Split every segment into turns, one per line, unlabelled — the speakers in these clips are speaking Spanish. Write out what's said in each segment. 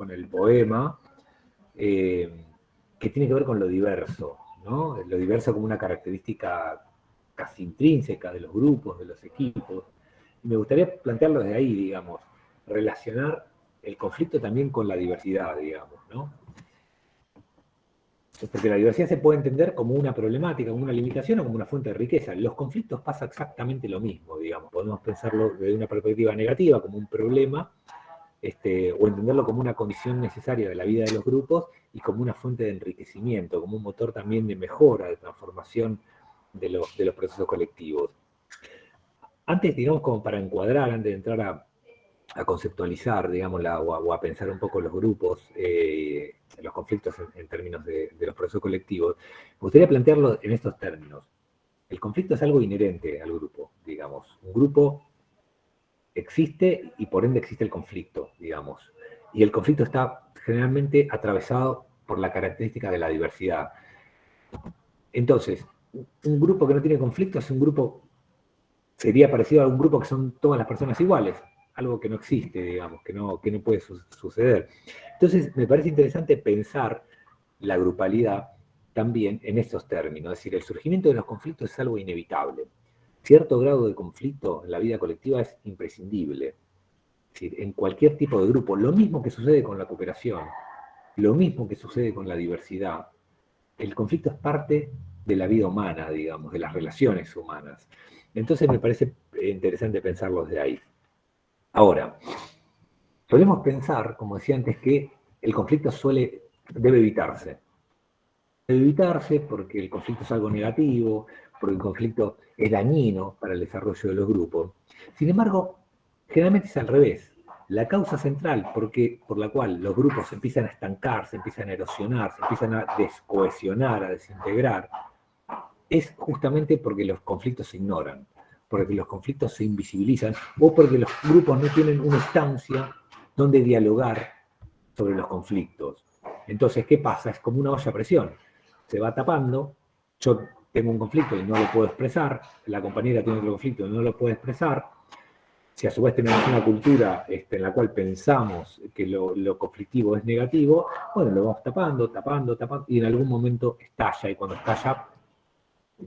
con el poema, que tiene que ver con lo diverso, ¿no? Lo diverso como una característica casi intrínseca de los grupos, de los equipos. Y me gustaría plantearlo desde ahí, digamos, relacionar el conflicto también con la diversidad, digamos, ¿no? Porque la diversidad se puede entender como una problemática, como una limitación o como una fuente de riqueza. En los conflictos pasa exactamente lo mismo, digamos. Podemos pensarlo desde una perspectiva negativa, como un problema, o entenderlo como una condición necesaria de la vida de los grupos y como una fuente de enriquecimiento, como un motor también de mejora, de transformación de los procesos colectivos. Antes, digamos, como para encuadrar, antes de entrar a conceptualizar, digamos, o a pensar un poco los grupos, los conflictos en términos de los procesos colectivos, me gustaría plantearlo en estos términos. El conflicto es algo inherente al grupo, digamos. Un grupo existe y por ende existe el conflicto, digamos. Y el conflicto está generalmente atravesado por la característica de la diversidad. Entonces, un grupo que no tiene conflicto es un grupo, sería parecido a un grupo que son todas las personas iguales, algo que no existe, digamos, que no puede suceder. Entonces, me parece interesante pensar la grupalidad también en estos términos, es decir, el surgimiento de los conflictos es algo inevitable. Cierto grado de conflicto en la vida colectiva es imprescindible. Es decir, en cualquier tipo de grupo, lo mismo que sucede con la cooperación, lo mismo que sucede con la diversidad, el conflicto es parte de la vida humana, digamos, de las relaciones humanas. Entonces me parece interesante pensarlo desde ahí. Ahora, solemos pensar, como decía antes, que el conflicto debe evitarse. Debe evitarse porque el conflicto es algo negativo, porque el conflicto es dañino para el desarrollo de los grupos. Sin embargo, generalmente es al revés. La causa central por la cual los grupos empiezan a estancarse, empiezan a erosionar, se empiezan a descohesionar, a desintegrar, es justamente porque los conflictos se ignoran, porque los conflictos se invisibilizan o porque los grupos no tienen una instancia donde dialogar sobre los conflictos. Entonces, ¿qué pasa? Es como una olla a presión. Se va tapando, yo tengo un conflicto y no lo puedo expresar, la compañera tiene otro conflicto y no lo puede expresar. Si a su vez tenemos una cultura en la cual pensamos que lo conflictivo es negativo, bueno, lo vamos tapando, y en algún momento estalla, y cuando estalla,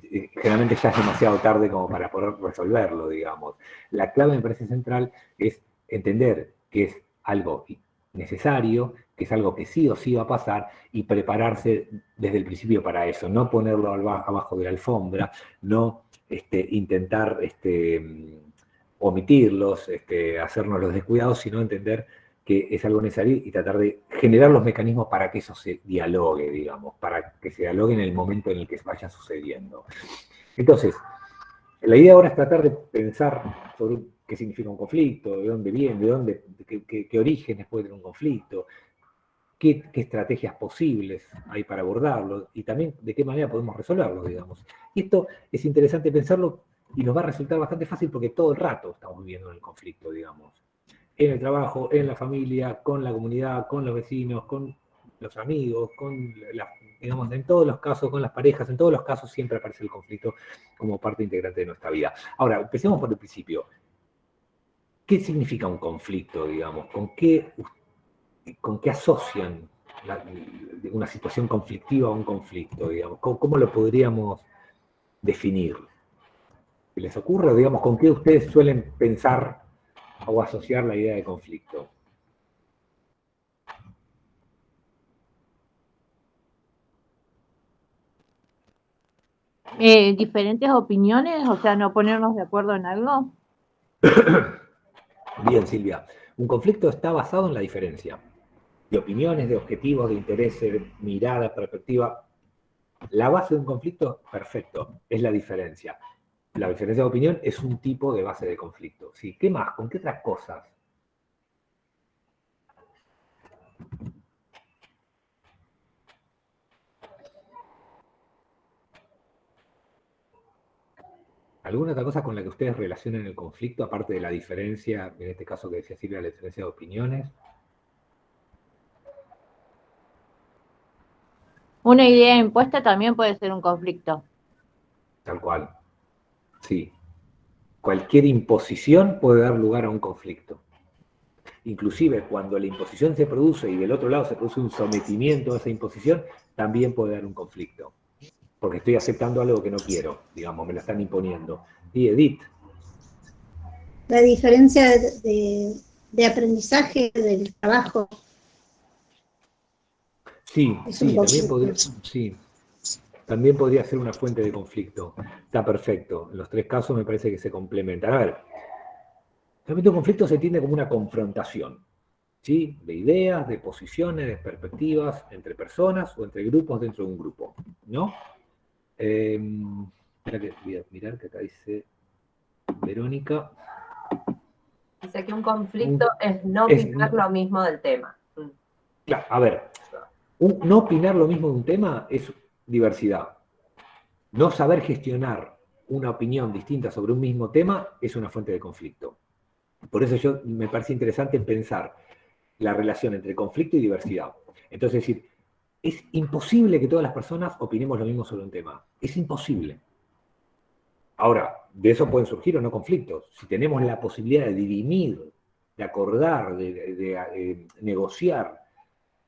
generalmente ya es demasiado tarde como para poder resolverlo, digamos. La clave me parece central es entender que es algo necesario, que es algo que sí o sí va a pasar y prepararse desde el principio para eso, no ponerlo abajo de la alfombra, no intentar omitirlos, hacernos los descuidados, sino entender que es algo necesario y tratar de generar los mecanismos para que eso se dialogue, digamos, para que se dialogue en el momento en el que vaya sucediendo. Entonces, la idea ahora es tratar de pensar sobre qué significa un conflicto, de dónde viene, qué orígenes puede tener un conflicto, qué estrategias posibles hay para abordarlo y también de qué manera podemos resolverlo, digamos. Y esto es interesante pensarlo y nos va a resultar bastante fácil porque todo el rato estamos viviendo en el conflicto, digamos. En el trabajo, en la familia, con la comunidad, con los vecinos, con los amigos, digamos, en todos los casos, con las parejas, en todos los casos siempre aparece el conflicto como parte integrante de nuestra vida. Ahora, empecemos por el principio. ¿Qué significa un conflicto, digamos? ¿Con qué asocian una situación conflictiva a un conflicto, digamos? ¿Cómo lo podríamos definir? ¿Les ocurre, digamos, con qué ustedes suelen pensar o asociar la idea de conflicto?
Diferentes opiniones, o sea, no ponernos de acuerdo en algo.
Bien, Silvia. Un conflicto está basado en la diferencia de opiniones, de objetivos, de intereses, de mirada, perspectiva. La base de un conflicto, perfecto, es la diferencia. La diferencia de opinión es un tipo de base de conflicto. ¿Sí? ¿Qué más? ¿Con qué otras cosas? ¿Alguna otra cosa con la que ustedes relacionen el conflicto, aparte de la diferencia, en este caso que decía Silvia, la diferencia de opiniones?
Una idea impuesta también puede ser un conflicto.
Tal cual. Sí. Cualquier imposición puede dar lugar a un conflicto. inclusive cuando la imposición se produce y del otro lado se produce un sometimiento a esa imposición, también puede haber un conflicto. Porque estoy aceptando algo que no quiero, digamos, me lo están imponiendo. Y Edith.
La diferencia de aprendizaje del trabajo.
Sí, también podría ser una fuente de conflicto. Está perfecto. En los tres casos me parece que se complementan. A ver, realmente un conflicto se entiende como una confrontación, ¿sí? De ideas, de posiciones, de perspectivas entre personas o entre grupos dentro de un grupo, ¿no? Espera que voy a mirar que acá dice Verónica.
Dice que un conflicto es no opinar lo mismo del tema.
Claro, a ver, no opinar lo mismo de un tema es diversidad. No saber gestionar una opinión distinta sobre un mismo tema es una fuente de conflicto. Por eso me parece interesante pensar la relación entre conflicto y diversidad. Entonces, es decir, es imposible que todas las personas opinemos lo mismo sobre un tema. Es imposible. Ahora, de eso pueden surgir o no conflictos. Si tenemos la posibilidad de dirimir, de acordar, de negociar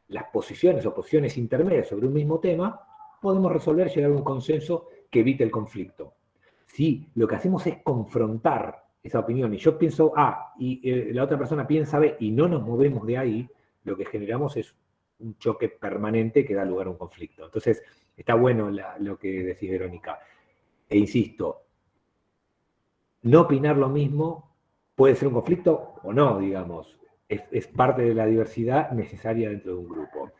las posiciones o posiciones intermedias sobre un mismo tema, podemos resolver, llegar a un consenso que evite el conflicto. Si lo que hacemos es confrontar esa opinión y yo pienso A y la otra persona piensa B y no nos movemos de ahí, lo que generamos es un choque permanente que da lugar a un conflicto. Entonces, está bueno lo que decís, Verónica. E insisto, no opinar lo mismo puede ser un conflicto o no, digamos. Es parte de la diversidad necesaria dentro de un grupo.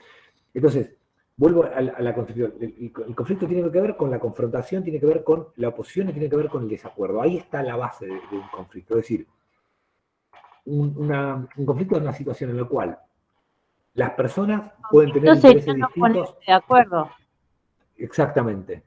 Entonces, vuelvo a la conflicto. El conflicto tiene que ver con la confrontación, tiene que ver con la oposición y tiene que ver con el desacuerdo. Ahí está la base de un conflicto. Es decir, un conflicto es una situación en la cual las personas pueden tener intereses distintos.
De acuerdo.
Exactamente.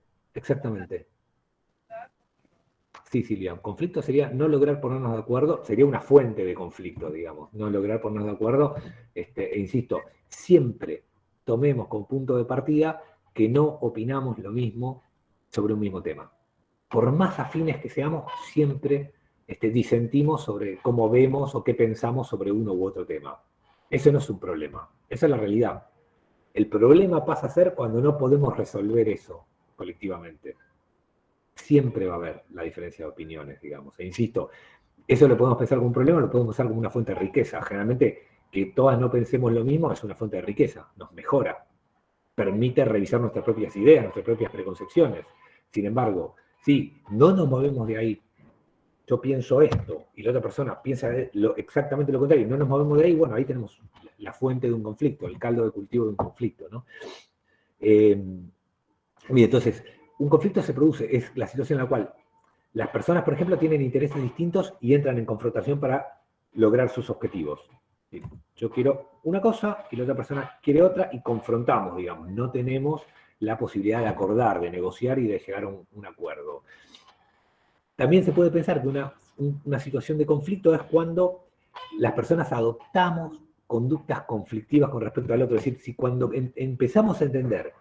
Sí, Silvia, conflicto sería no lograr ponernos de acuerdo, sería una fuente de conflicto, digamos, no lograr ponernos de acuerdo, e insisto, siempre tomemos como punto de partida que no opinamos lo mismo sobre un mismo tema. Por más afines que seamos, siempre disentimos sobre cómo vemos o qué pensamos sobre uno u otro tema. Eso no es un problema, esa es la realidad. El problema pasa a ser cuando no podemos resolver eso colectivamente. Siempre va a haber la diferencia de opiniones, digamos. E insisto, eso lo podemos pensar como un problema, lo podemos pensar como una fuente de riqueza. Generalmente, que todas no pensemos lo mismo es una fuente de riqueza, nos mejora, permite revisar nuestras propias ideas, nuestras propias preconcepciones. Sin embargo, si no nos movemos de ahí, yo pienso esto y la otra persona piensa exactamente lo contrario, no nos movemos de ahí, bueno, ahí tenemos la fuente de un conflicto, el caldo de cultivo de un conflicto, ¿no? Bien, entonces, un conflicto se produce, es la situación en la cual las personas, por ejemplo, tienen intereses distintos y entran en confrontación para lograr sus objetivos. Yo quiero una cosa y la otra persona quiere otra y confrontamos, digamos. No tenemos la posibilidad de acordar, de negociar y de llegar a un acuerdo. También se puede pensar que una situación de conflicto es cuando las personas adoptamos conductas conflictivas con respecto al otro. Es decir, si cuando empezamos a entender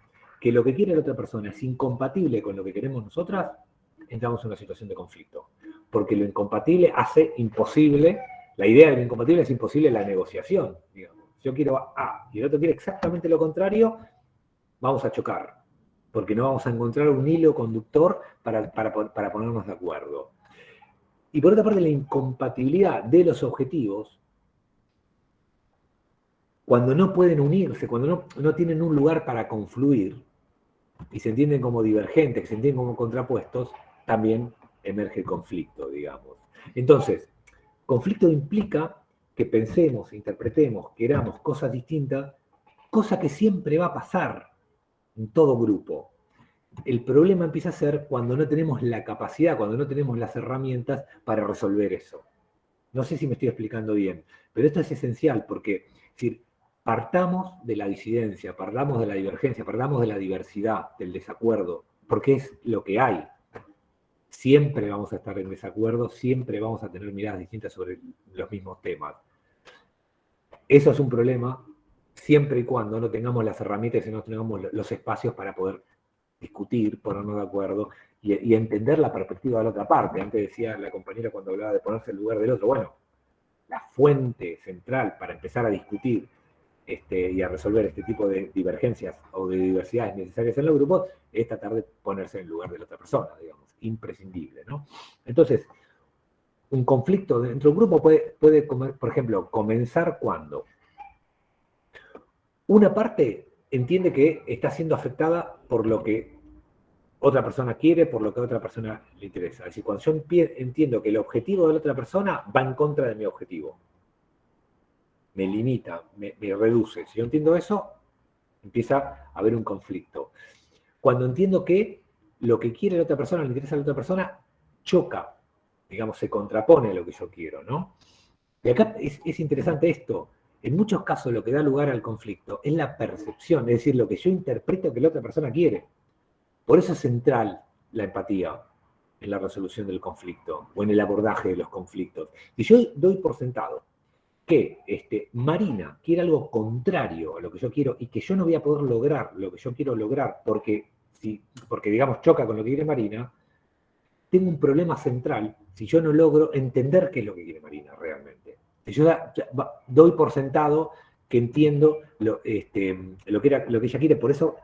que lo que quiere la otra persona es incompatible con lo que queremos nosotras, entramos en una situación de conflicto. Porque lo incompatible hace imposible, la idea de lo incompatible es imposible la negociación. Digamos. Yo quiero A y el otro quiere exactamente lo contrario, vamos a chocar. Porque no vamos a encontrar un hilo conductor para ponernos de acuerdo. Y por otra parte, la incompatibilidad de los objetivos, cuando no pueden unirse, cuando no tienen un lugar para confluir, y se entienden como divergentes, que se entienden como contrapuestos, también emerge el conflicto, digamos. Entonces, conflicto implica que pensemos, interpretemos, queramos cosas distintas, cosa que siempre va a pasar en todo grupo. El problema empieza a ser cuando no tenemos la capacidad, cuando no tenemos las herramientas para resolver eso. No sé si me estoy explicando bien, pero esto es esencial porque, es decir, partamos de la disidencia, partamos de la divergencia, partamos de la diversidad, del desacuerdo, porque es lo que hay. Siempre vamos a estar en desacuerdo, siempre vamos a tener miradas distintas sobre los mismos temas. Eso es un problema siempre y cuando no tengamos las herramientas y no tengamos los espacios para poder discutir, ponernos de acuerdo y entender la perspectiva de la otra parte. Antes decía la compañera cuando hablaba de ponerse en el lugar del otro, bueno, la fuente central para empezar a discutir y a resolver este tipo de divergencias o de diversidades necesarias en los grupos, es tratar de ponerse en el lugar de la otra persona, digamos, imprescindible, ¿no? Entonces, un conflicto dentro de un grupo puede por ejemplo, comenzar cuando una parte entiende que está siendo afectada por lo que otra persona quiere, por lo que a otra persona le interesa. Es decir, cuando yo entiendo que el objetivo de la otra persona va en contra de mi objetivo, me limita, me reduce. Si yo entiendo eso, empieza a haber un conflicto. Cuando entiendo que lo que quiere la otra persona, le interesa a la otra persona, choca, digamos, se contrapone a lo que yo quiero, ¿no? Y acá es interesante esto. En muchos casos lo que da lugar al conflicto es la percepción, es decir, lo que yo interpreto que la otra persona quiere. Por eso es central la empatía en la resolución del conflicto o en el abordaje de los conflictos. Si yo doy por sentado que Marina quiere algo contrario a lo que yo quiero y que yo no voy a poder lograr lo que yo quiero lograr porque digamos, choca con lo que quiere Marina, tengo un problema central si yo no logro entender qué es lo que quiere Marina realmente. Si yo doy por sentado que entiendo lo que ella quiere, por eso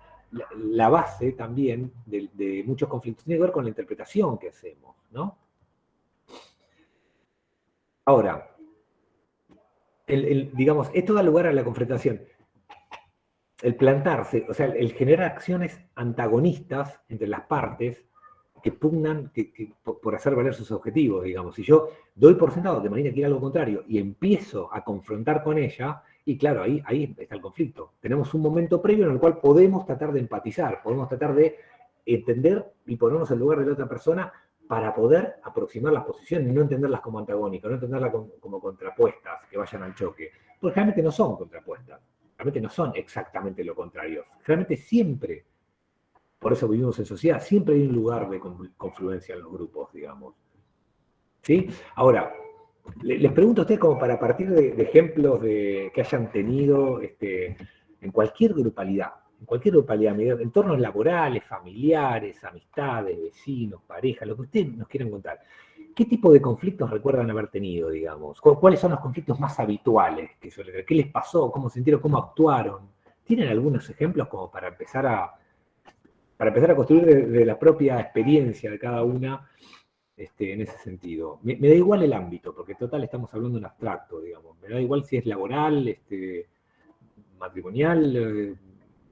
la base también de muchos conflictos tiene que ver con la interpretación que hacemos, ¿no? Ahora, digamos, esto da lugar a la confrontación. El plantarse, o sea, el generar acciones antagonistas entre las partes que pugnan por hacer valer sus objetivos, digamos. Si yo doy por sentado que Marina quiere algo contrario y empiezo a confrontar con ella, y claro, ahí está el conflicto. Tenemos un momento previo en el cual podemos tratar de empatizar, podemos tratar de entender y ponernos en el lugar de la otra persona para poder aproximar las posiciones y no entenderlas como antagónicas, no entenderlas como contrapuestas que vayan al choque. Porque realmente no son contrapuestas, realmente no son exactamente lo contrario. Realmente siempre, por eso vivimos en sociedad, siempre hay un lugar de confluencia en los grupos, digamos. ¿Sí? Ahora, les pregunto a ustedes como para partir de ejemplos que hayan tenido en cualquier grupalidad, entornos laborales, familiares, amistades, vecinos, parejas, lo que ustedes nos quieran contar. ¿Qué tipo de conflictos recuerdan haber tenido, digamos? ¿Cuáles son los conflictos más habituales que suelen tener? ¿Qué les pasó? ¿Cómo sintieron? ¿Cómo actuaron? ¿Tienen algunos ejemplos como para empezar a construir de la propia experiencia de cada una en ese sentido? Me da igual el ámbito, porque total estamos hablando de un abstracto, digamos. Me da igual si es laboral, matrimonial,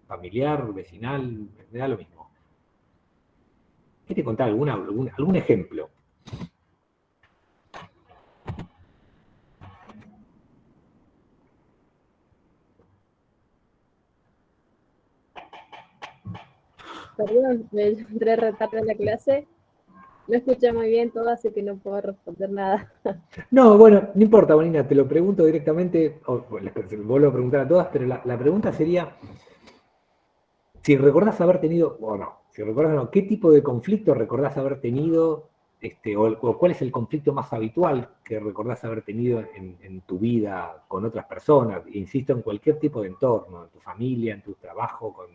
familiar, vecinal, me da lo mismo. ¿Quieres contar algún ejemplo?
Perdón, me entré re tarde en la clase. No escuché muy bien todo, así que no puedo responder nada.
No, bueno, no importa, Bonina, te lo pregunto directamente, les vuelvo a preguntar a todas, pero la pregunta sería, si recordás haber tenido, o no, si recordás no, ¿qué tipo de conflicto recordás haber tenido, o cuál es el conflicto más habitual que recordás haber tenido en tu vida con otras personas? Insisto, en cualquier tipo de entorno, en tu familia, en tu trabajo, con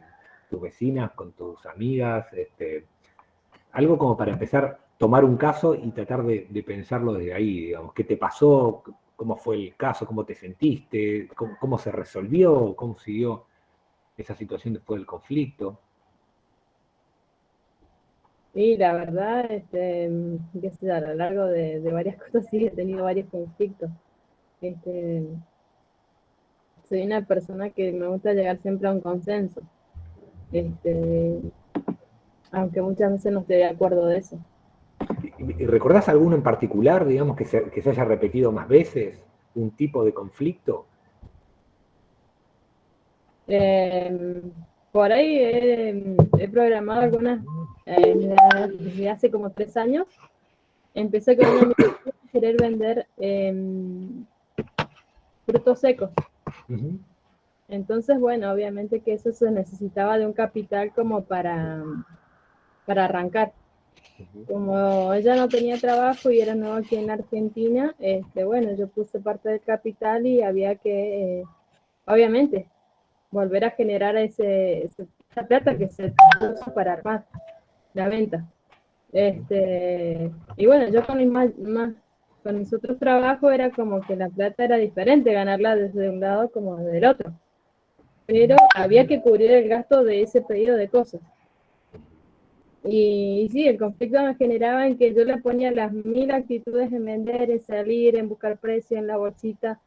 tus vecinas, con tus amigas, algo como para empezar a tomar un caso y tratar de pensarlo desde ahí, digamos. ¿Qué te pasó? ¿Cómo fue el caso? ¿Cómo te sentiste? ¿Cómo se resolvió? ¿Cómo siguió esa situación después del conflicto?
Y la verdad, qué sé yo, a lo largo de varias cosas sí he tenido varios conflictos. Soy una persona que me gusta llegar siempre a un consenso. Aunque muchas veces no esté de acuerdo de eso.
¿Y recordás alguno en particular, digamos, que se haya repetido más veces? ¿Un tipo de conflicto?
Por ahí he programado algunas desde hace como 3 años. Empecé con una amiga a querer vender frutos secos.
Uh-huh.
Entonces, bueno, obviamente que eso se necesitaba de un capital como para arrancar. Como ella no tenía trabajo y era nueva aquí en Argentina, bueno, yo puse parte del capital y había que, obviamente, volver a generar esa plata que se usa para armar la venta. Y bueno, yo con con mis otros trabajos era como que la plata era diferente, ganarla desde un lado como desde el otro. Pero había que cubrir el gasto de ese pedido de cosas. Y sí, el conflicto me generaba en que yo le ponía las 1000 actitudes en vender, en salir, en buscar precio, en la bolsita,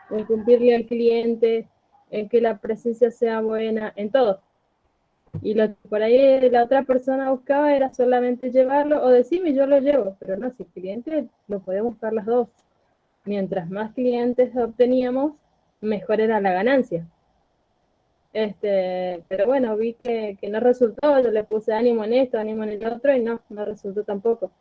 en cumplirle al cliente, en que la presencia sea buena, en todo. Y lo que por ahí la otra persona buscaba era solamente llevarlo, o decirme yo lo llevo, pero no, si el cliente lo podemos buscar las dos. Mientras más clientes obteníamos, mejor era la ganancia. Pero bueno, vi que no resultó, yo le puse ánimo en esto, ánimo en el otro, y no resultó tampoco.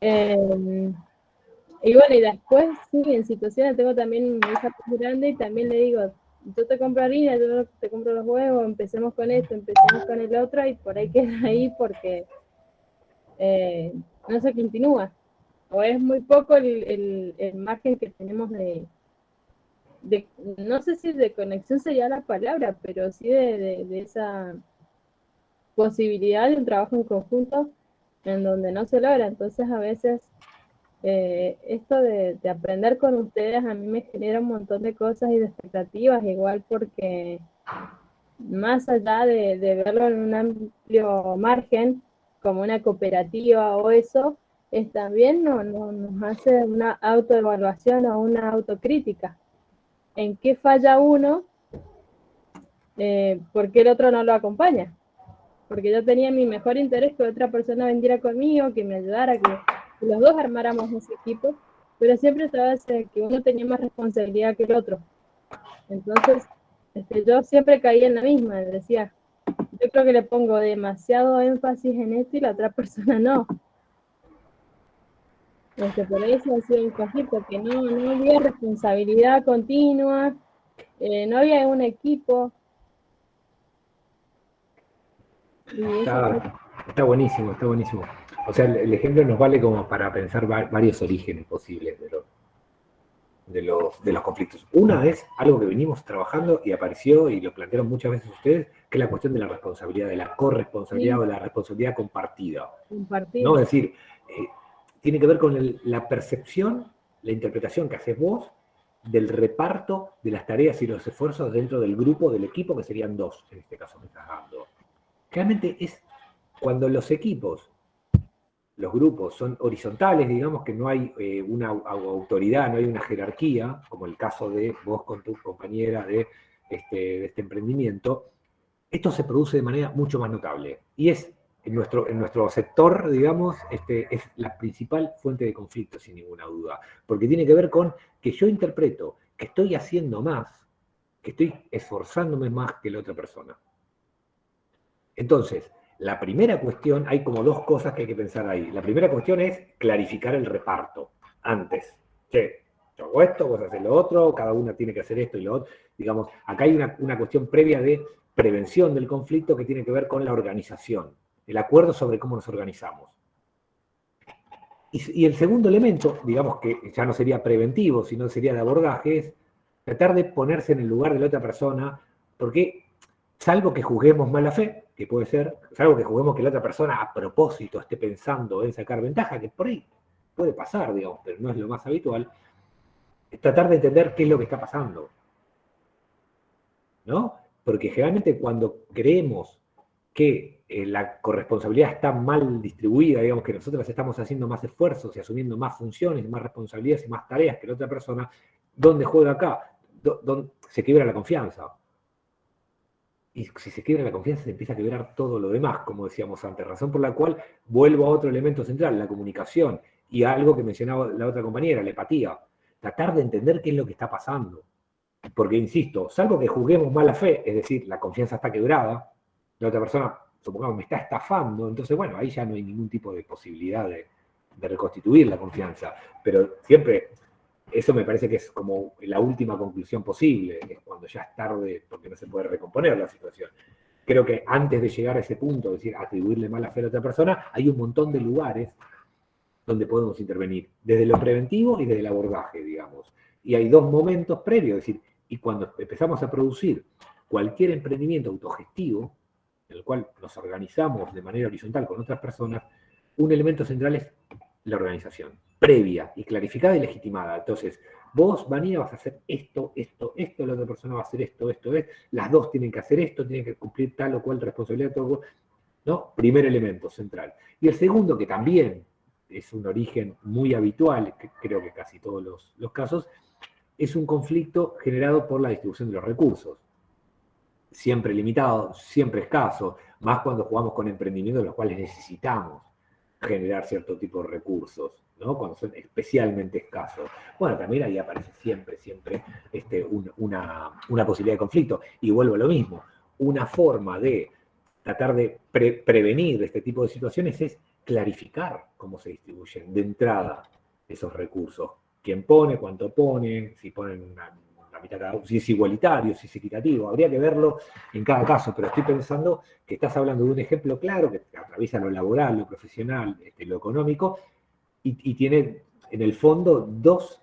Y bueno, y después, sí, en situaciones, tengo también mi hija muy grande y también le digo, yo te compro harina, yo te compro los huevos, empecemos con esto, empecemos con el otro, y por ahí queda ahí porque no se continúa. O es muy poco el margen que tenemos de, no sé si de conexión sería la palabra, pero sí de esa posibilidad de un trabajo en conjunto en donde no se logra. Entonces a veces esto de aprender con ustedes a mí me genera un montón de cosas y de expectativas, igual porque más allá de verlo en un amplio margen, como una cooperativa o eso, también nos hace una autoevaluación o una autocrítica. ¿En qué falla uno? ¿Por qué el otro no lo acompaña? Porque yo tenía mi mejor interés que otra persona vendiera conmigo, que me ayudara, que los dos armáramos ese equipo, pero siempre estaba ese que uno tenía más responsabilidad que el otro. Entonces, yo siempre caía en la misma, decía, yo creo que le pongo demasiado énfasis en esto y la otra persona no. Por eso ha sido un conflicto, que no había responsabilidad continua, no había un equipo.
Está buenísimo, está buenísimo. O sea, el ejemplo nos vale como para pensar varios orígenes posibles de los conflictos. Una es algo que venimos trabajando y apareció y lo plantearon muchas veces ustedes, que es la cuestión de la responsabilidad, de la corresponsabilidad, sí, o la responsabilidad compartida. ¿No? Es decir, tiene que ver con la percepción, la interpretación que haces vos del reparto de las tareas y los esfuerzos dentro del grupo, del equipo, que serían dos, en este caso me estás dando. Realmente es cuando los equipos, los grupos son horizontales, digamos que no hay una autoridad, no hay una jerarquía, como el caso de vos con tu compañera de este emprendimiento, esto se produce de manera mucho más notable. Y es, en nuestro sector, digamos, es la principal fuente de conflicto, sin ninguna duda. Porque tiene que ver con que yo interpreto que estoy haciendo más, que estoy esforzándome más que la otra persona. Entonces, la primera cuestión, hay como dos cosas que hay que pensar ahí. La primera cuestión es clarificar el reparto antes. Che, yo hago esto, vos haces lo otro, cada una tiene que hacer esto y lo otro. Digamos, acá hay una cuestión previa de prevención del conflicto que tiene que ver con la organización, el acuerdo sobre cómo nos organizamos. Y el segundo elemento, digamos que ya no sería preventivo, sino sería de abordaje, es tratar de ponerse en el lugar de la otra persona, porque salvo que juzguemos mala fe, que puede ser, salvo que juzguemos que la otra persona a propósito esté pensando en sacar ventaja, que por ahí puede pasar, digamos, pero no es lo más habitual, es tratar de entender qué es lo que está pasando. ¿No? Porque generalmente cuando creemos que la corresponsabilidad está mal distribuida, digamos que nosotros estamos haciendo más esfuerzos y asumiendo más funciones, más responsabilidades y más tareas que la otra persona, ¿dónde juega acá? ¿Dónde se quiebra la confianza? Y si se quiebra la confianza se empieza a quebrar todo lo demás, como decíamos antes, razón por la cual vuelvo a otro elemento central, la comunicación, y a algo que mencionaba la otra compañera, la empatía. Tratar de entender qué es lo que está pasando. Porque, insisto, salvo que juzguemos mala fe, es decir, la confianza está quebrada, la otra persona, supongamos, me está estafando, entonces, bueno, ahí ya no hay ningún tipo de posibilidad de reconstituir la confianza. Pero siempre, eso me parece que es como la última conclusión posible, es cuando ya es tarde porque no se puede recomponer la situación. Creo que antes de llegar a ese punto, es decir, atribuirle mala fe a la otra persona, hay un montón de lugares donde podemos intervenir, desde lo preventivo y desde el abordaje, digamos. Y hay dos momentos previos, es decir, y cuando empezamos a producir cualquier emprendimiento autogestivo, en el cual nos organizamos de manera horizontal con otras personas, un elemento central es la organización, previa y clarificada y legitimada. Entonces, vos, Vanina, vas a hacer esto, la otra persona va a hacer esto, las dos tienen que hacer esto, tienen que cumplir tal o cual responsabilidad, ¿no? Primer elemento central. Y el segundo, que también es un origen muy habitual, que creo que casi todos los casos, es un conflicto generado por la distribución de los recursos. Siempre limitado, siempre escaso, más cuando jugamos con emprendimientos en los cuales necesitamos generar cierto tipo de recursos, ¿no? Cuando son especialmente escasos. Bueno, también ahí aparece siempre una posibilidad de conflicto. Y vuelvo a lo mismo, una forma de tratar de prevenir este tipo de situaciones es clarificar cómo se distribuyen de entrada esos recursos. ¿Quién pone? ¿Cuánto ponen? Si ponen la mitad cada uno, si es igualitario, si es equitativo. Habría que verlo en cada caso, pero estoy pensando que estás hablando de un ejemplo claro que atraviesa lo laboral, lo profesional, lo económico, y tiene en el fondo dos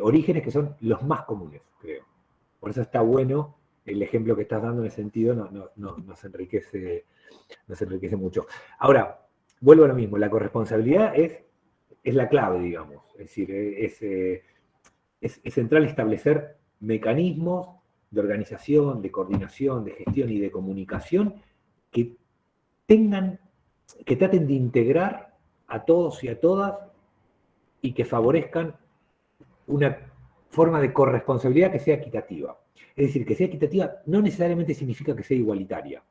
orígenes que son los más comunes, creo. Por eso está bueno el ejemplo que estás dando en ese sentido, nos enriquece mucho. Ahora, vuelvo a lo mismo, la corresponsabilidad es la clave, digamos. Es decir, es central establecer mecanismos de organización, de coordinación, de gestión y de comunicación que traten de integrar a todos y a todas y que favorezcan una forma de corresponsabilidad que sea equitativa. Es decir, que sea equitativa no necesariamente significa que sea igualitaria.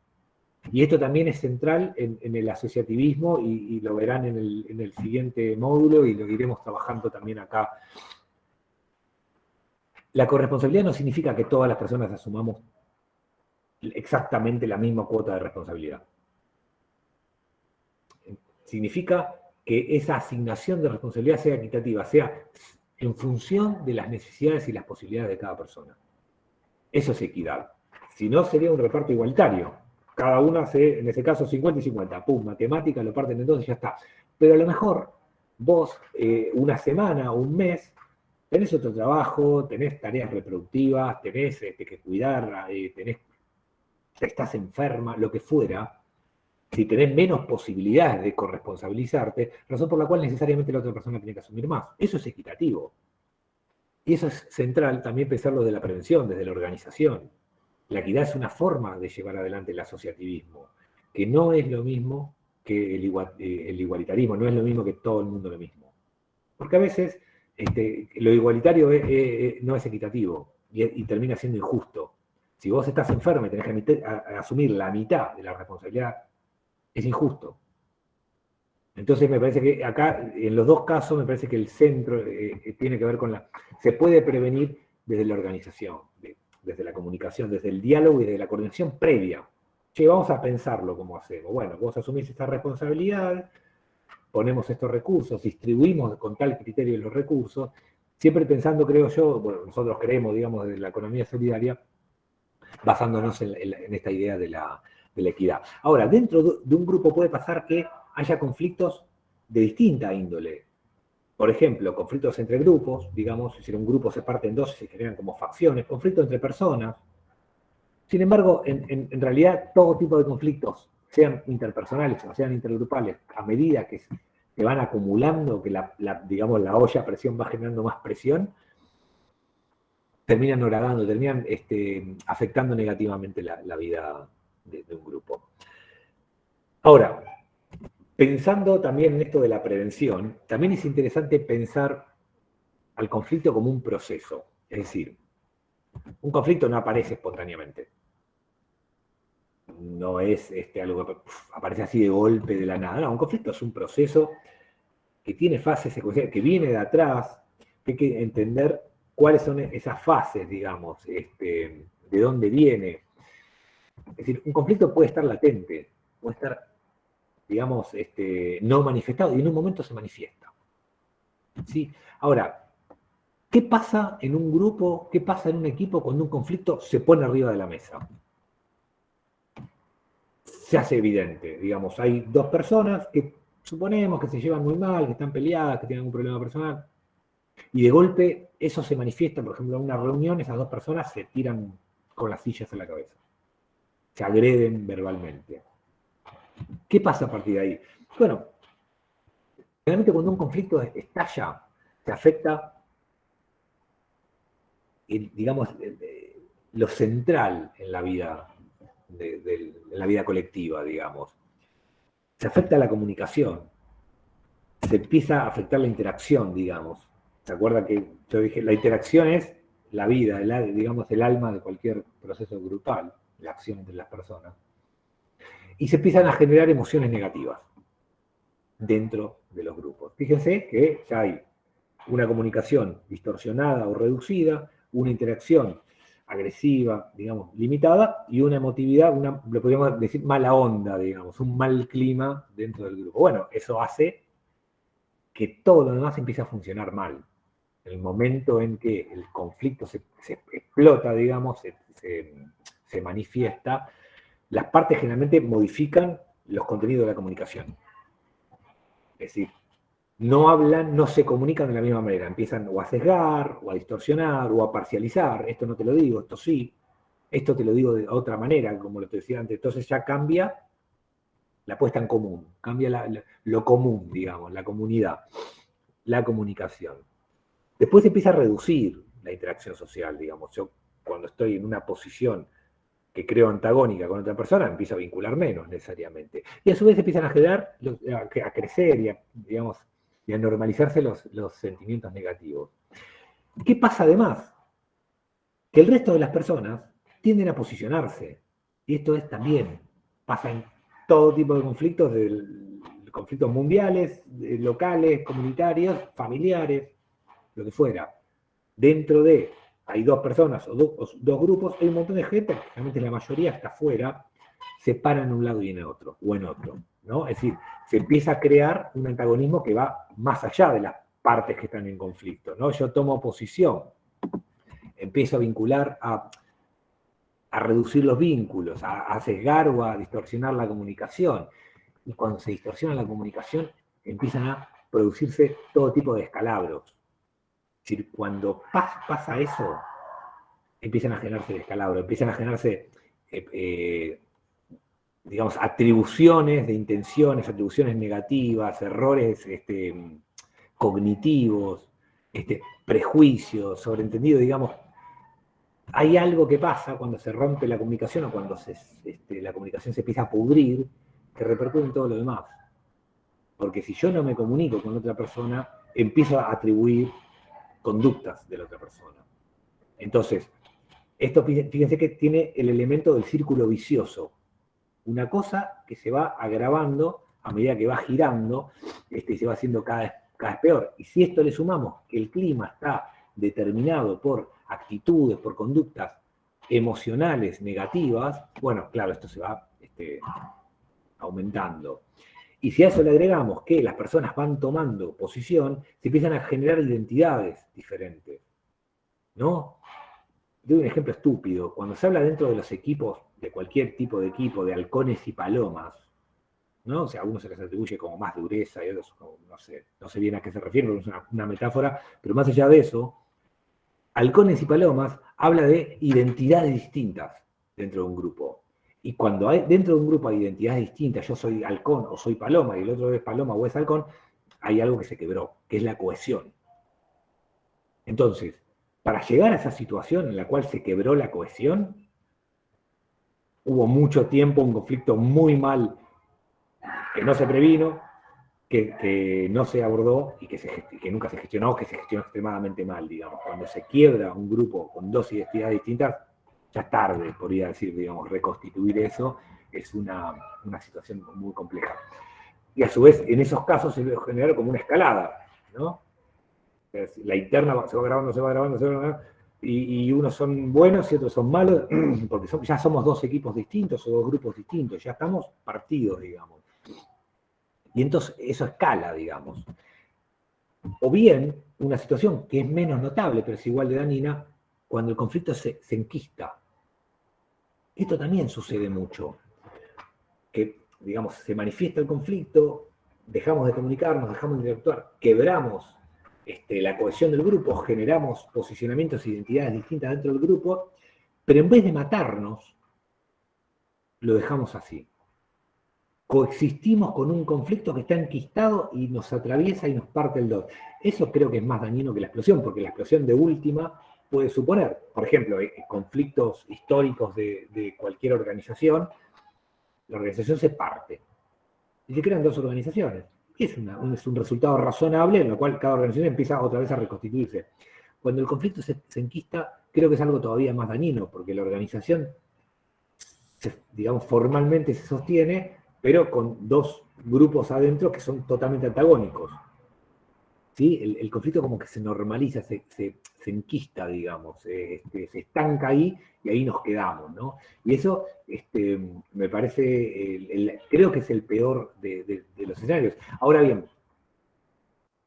Y esto también es central en el asociativismo y lo verán en el siguiente módulo y lo iremos trabajando también acá. La corresponsabilidad no significa que todas las personas asumamos exactamente la misma cuota de responsabilidad. Significa que esa asignación de responsabilidad sea equitativa, sea en función de las necesidades y las posibilidades de cada persona. Eso es equidad. Si no, sería un reparto igualitario. Cada uno hace, en ese caso, 50 y 50. Pum, matemática, lo parten en dos y ya está. Pero a lo mejor vos, una semana o un mes, tenés otro trabajo, tenés tareas reproductivas, tenés que cuidar, estás enferma, lo que fuera. Si tenés menos posibilidades de corresponsabilizarte, razón por la cual necesariamente la otra persona tiene que asumir más. Eso es equitativo. Y eso es central también pensarlo de la prevención, desde la organización. La equidad es una forma de llevar adelante el asociativismo, que no es lo mismo que el igualitarismo, no es lo mismo que todo el mundo lo mismo. Porque a veces lo igualitario no es equitativo y termina siendo injusto. Si vos estás enfermo y tenés que asumir la mitad de la responsabilidad, es injusto. Entonces me parece que acá, en los dos casos, me parece que el centro tiene que ver con se puede prevenir desde la organización, desde la comunicación, desde el diálogo y desde la coordinación previa. Che, vamos a pensarlo cómo hacemos. Bueno, vos asumís esta responsabilidad, ponemos estos recursos, distribuimos con tal criterio los recursos, siempre pensando, creo yo, bueno, nosotros creemos, digamos, de la economía solidaria, basándonos en esta idea de la equidad. Ahora, dentro de un grupo puede pasar que haya conflictos de distinta índole. Por ejemplo, conflictos entre grupos, digamos, si un grupo se parte en dos y se generan como facciones, conflictos entre personas. Sin embargo, en realidad, todo tipo de conflictos, sean interpersonales o sean intergrupales, a medida que van acumulando, que digamos, la olla a presión va generando más presión, terminan horadando, terminan afectando negativamente la vida de un grupo. Ahora, pensando también en esto de la prevención, también es interesante pensar al conflicto como un proceso. Es decir, un conflicto no aparece espontáneamente. No es algo que aparece así de golpe de la nada. No, un conflicto es un proceso que tiene fases secuenciales, que viene de atrás, que hay que entender cuáles son esas fases, digamos, de dónde viene. Es decir, un conflicto puede estar latente, puede estar, digamos, no manifestado, y en un momento se manifiesta. ¿Sí? Ahora, ¿qué pasa en un grupo, qué pasa en un equipo cuando un conflicto se pone arriba de la mesa? Se hace evidente, digamos, hay dos personas que suponemos que se llevan muy mal, que están peleadas, que tienen un problema personal, y de golpe eso se manifiesta, por ejemplo, en una reunión, esas dos personas se tiran con las sillas en la cabeza, se agreden verbalmente. ¿Qué pasa a partir de ahí? Bueno, Realmente cuando un conflicto estalla, se afecta, digamos, lo central en la vida, en la vida colectiva, digamos. Se afecta la comunicación, se empieza a afectar la interacción, digamos. ¿Se acuerda que yo dije, la interacción es la vida, digamos, el alma de cualquier proceso grupal, la acción entre las personas? Y se empiezan a generar emociones negativas dentro de los grupos. Fíjense que ya hay una comunicación distorsionada o reducida, una interacción agresiva, digamos, limitada, y una emotividad, lo podríamos decir mala onda, digamos, un mal clima dentro del grupo. Bueno, eso hace que todo lo demás empiece a funcionar mal. En el momento en que el conflicto se explota, digamos, se manifiesta, las partes generalmente modifican los contenidos de la comunicación. Es decir, no hablan, no se comunican de la misma manera. Empiezan o a sesgar, o a distorsionar, o a parcializar. Esto no te lo digo, esto sí. Esto te lo digo de otra manera, como lo te decía antes. Entonces ya cambia la puesta en común. Cambia lo común, digamos, la comunidad, la comunicación. Después se empieza a reducir la interacción social, digamos. Yo cuando estoy en una posición que creo antagónica con otra persona, empiezo a vincular menos necesariamente. Y a su vez empiezan a generar, a crecer y a normalizarse los sentimientos negativos. ¿Qué pasa además? Que el resto de las personas tienden a posicionarse. Y esto también pasa en todo tipo de conflictos, conflictos mundiales, locales, comunitarios, familiares, lo que fuera. Dentro de hay dos personas o dos grupos, hay un montón de gente, realmente la mayoría está afuera, se paran en un lado y en otro, o en otro, ¿no? Es decir, se empieza a crear un antagonismo que va más allá de las partes que están en conflicto, ¿no? Yo tomo posición, empiezo a vincular, a reducir los vínculos, a sesgar o a distorsionar la comunicación. Y cuando se distorsiona la comunicación, empiezan a producirse todo tipo de descalabros. Es decir, cuando pasa eso, empiezan a generarse descalabros, empiezan a generarse, digamos, atribuciones de intenciones, atribuciones negativas, errores cognitivos, prejuicios, sobreentendidos, digamos. Hay algo que pasa cuando se rompe la comunicación o cuando la comunicación se empieza a pudrir, que repercute en todo lo demás. Porque si yo no me comunico con otra persona, empiezo a atribuir conductas de la otra persona. Entonces, esto fíjense que tiene el elemento del círculo vicioso. Una cosa que se va agravando a medida que va girando y se va haciendo cada vez peor. Y si esto le sumamos que el clima está determinado por actitudes, por conductas emocionales negativas, bueno, claro, esto se va aumentando. Y si a eso le agregamos que las personas van tomando posición, se empiezan a generar identidades diferentes, ¿no? Doy un ejemplo estúpido. Cuando se habla dentro de los equipos, de cualquier tipo de equipo, de halcones y palomas, ¿no? O sea, a unos se les atribuye como más dureza y a otros, no sé bien a qué se refiere, porque es una metáfora, pero más allá de eso, halcones y palomas habla de identidades distintas dentro de un grupo. Y cuando dentro de un grupo hay identidades distintas, yo soy halcón o soy paloma y el otro es paloma o es halcón, hay algo que se quebró, que es la cohesión. Entonces, para llegar a esa situación en la cual se quebró la cohesión, hubo mucho tiempo un conflicto muy mal, que no se previno, que no se abordó y que nunca se gestionó, que se gestionó extremadamente mal, digamos. Cuando se quiebra un grupo con dos identidades distintas, ya es tarde, podría decir, digamos, reconstituir eso es una situación muy compleja. Y a su vez, en esos casos se genera como una escalada, ¿no? La interna se va grabando, y unos son buenos y otros son malos, porque ya somos dos equipos distintos o dos grupos distintos, ya estamos partidos, digamos. Y entonces eso escala, digamos. O bien, una situación que es menos notable, pero es igual de dañina, cuando el conflicto se enquista. Esto también sucede mucho. Que, digamos, se manifiesta el conflicto, dejamos de comunicarnos, dejamos de interactuar, quebramos la cohesión del grupo, generamos posicionamientos e identidades distintas dentro del grupo, pero en vez de matarnos, lo dejamos así. coexistimos con un conflicto que está enquistado y nos atraviesa y nos parte el dos. Eso creo que es más dañino que la explosión, porque la explosión de última puede suponer, por ejemplo, conflictos históricos de cualquier organización, la organización se parte y se crean dos organizaciones. Es un resultado razonable en lo cual cada organización empieza otra vez a reconstituirse. Cuando el conflicto se enquista, creo que es algo todavía más dañino, porque la organización, digamos, formalmente se sostiene, pero con dos grupos adentro que son totalmente antagónicos. ¿Sí? El conflicto como que se normaliza, se enquista, digamos, se estanca ahí y ahí nos quedamos, ¿no? Y eso me parece, creo que es el peor de los escenarios. Ahora bien,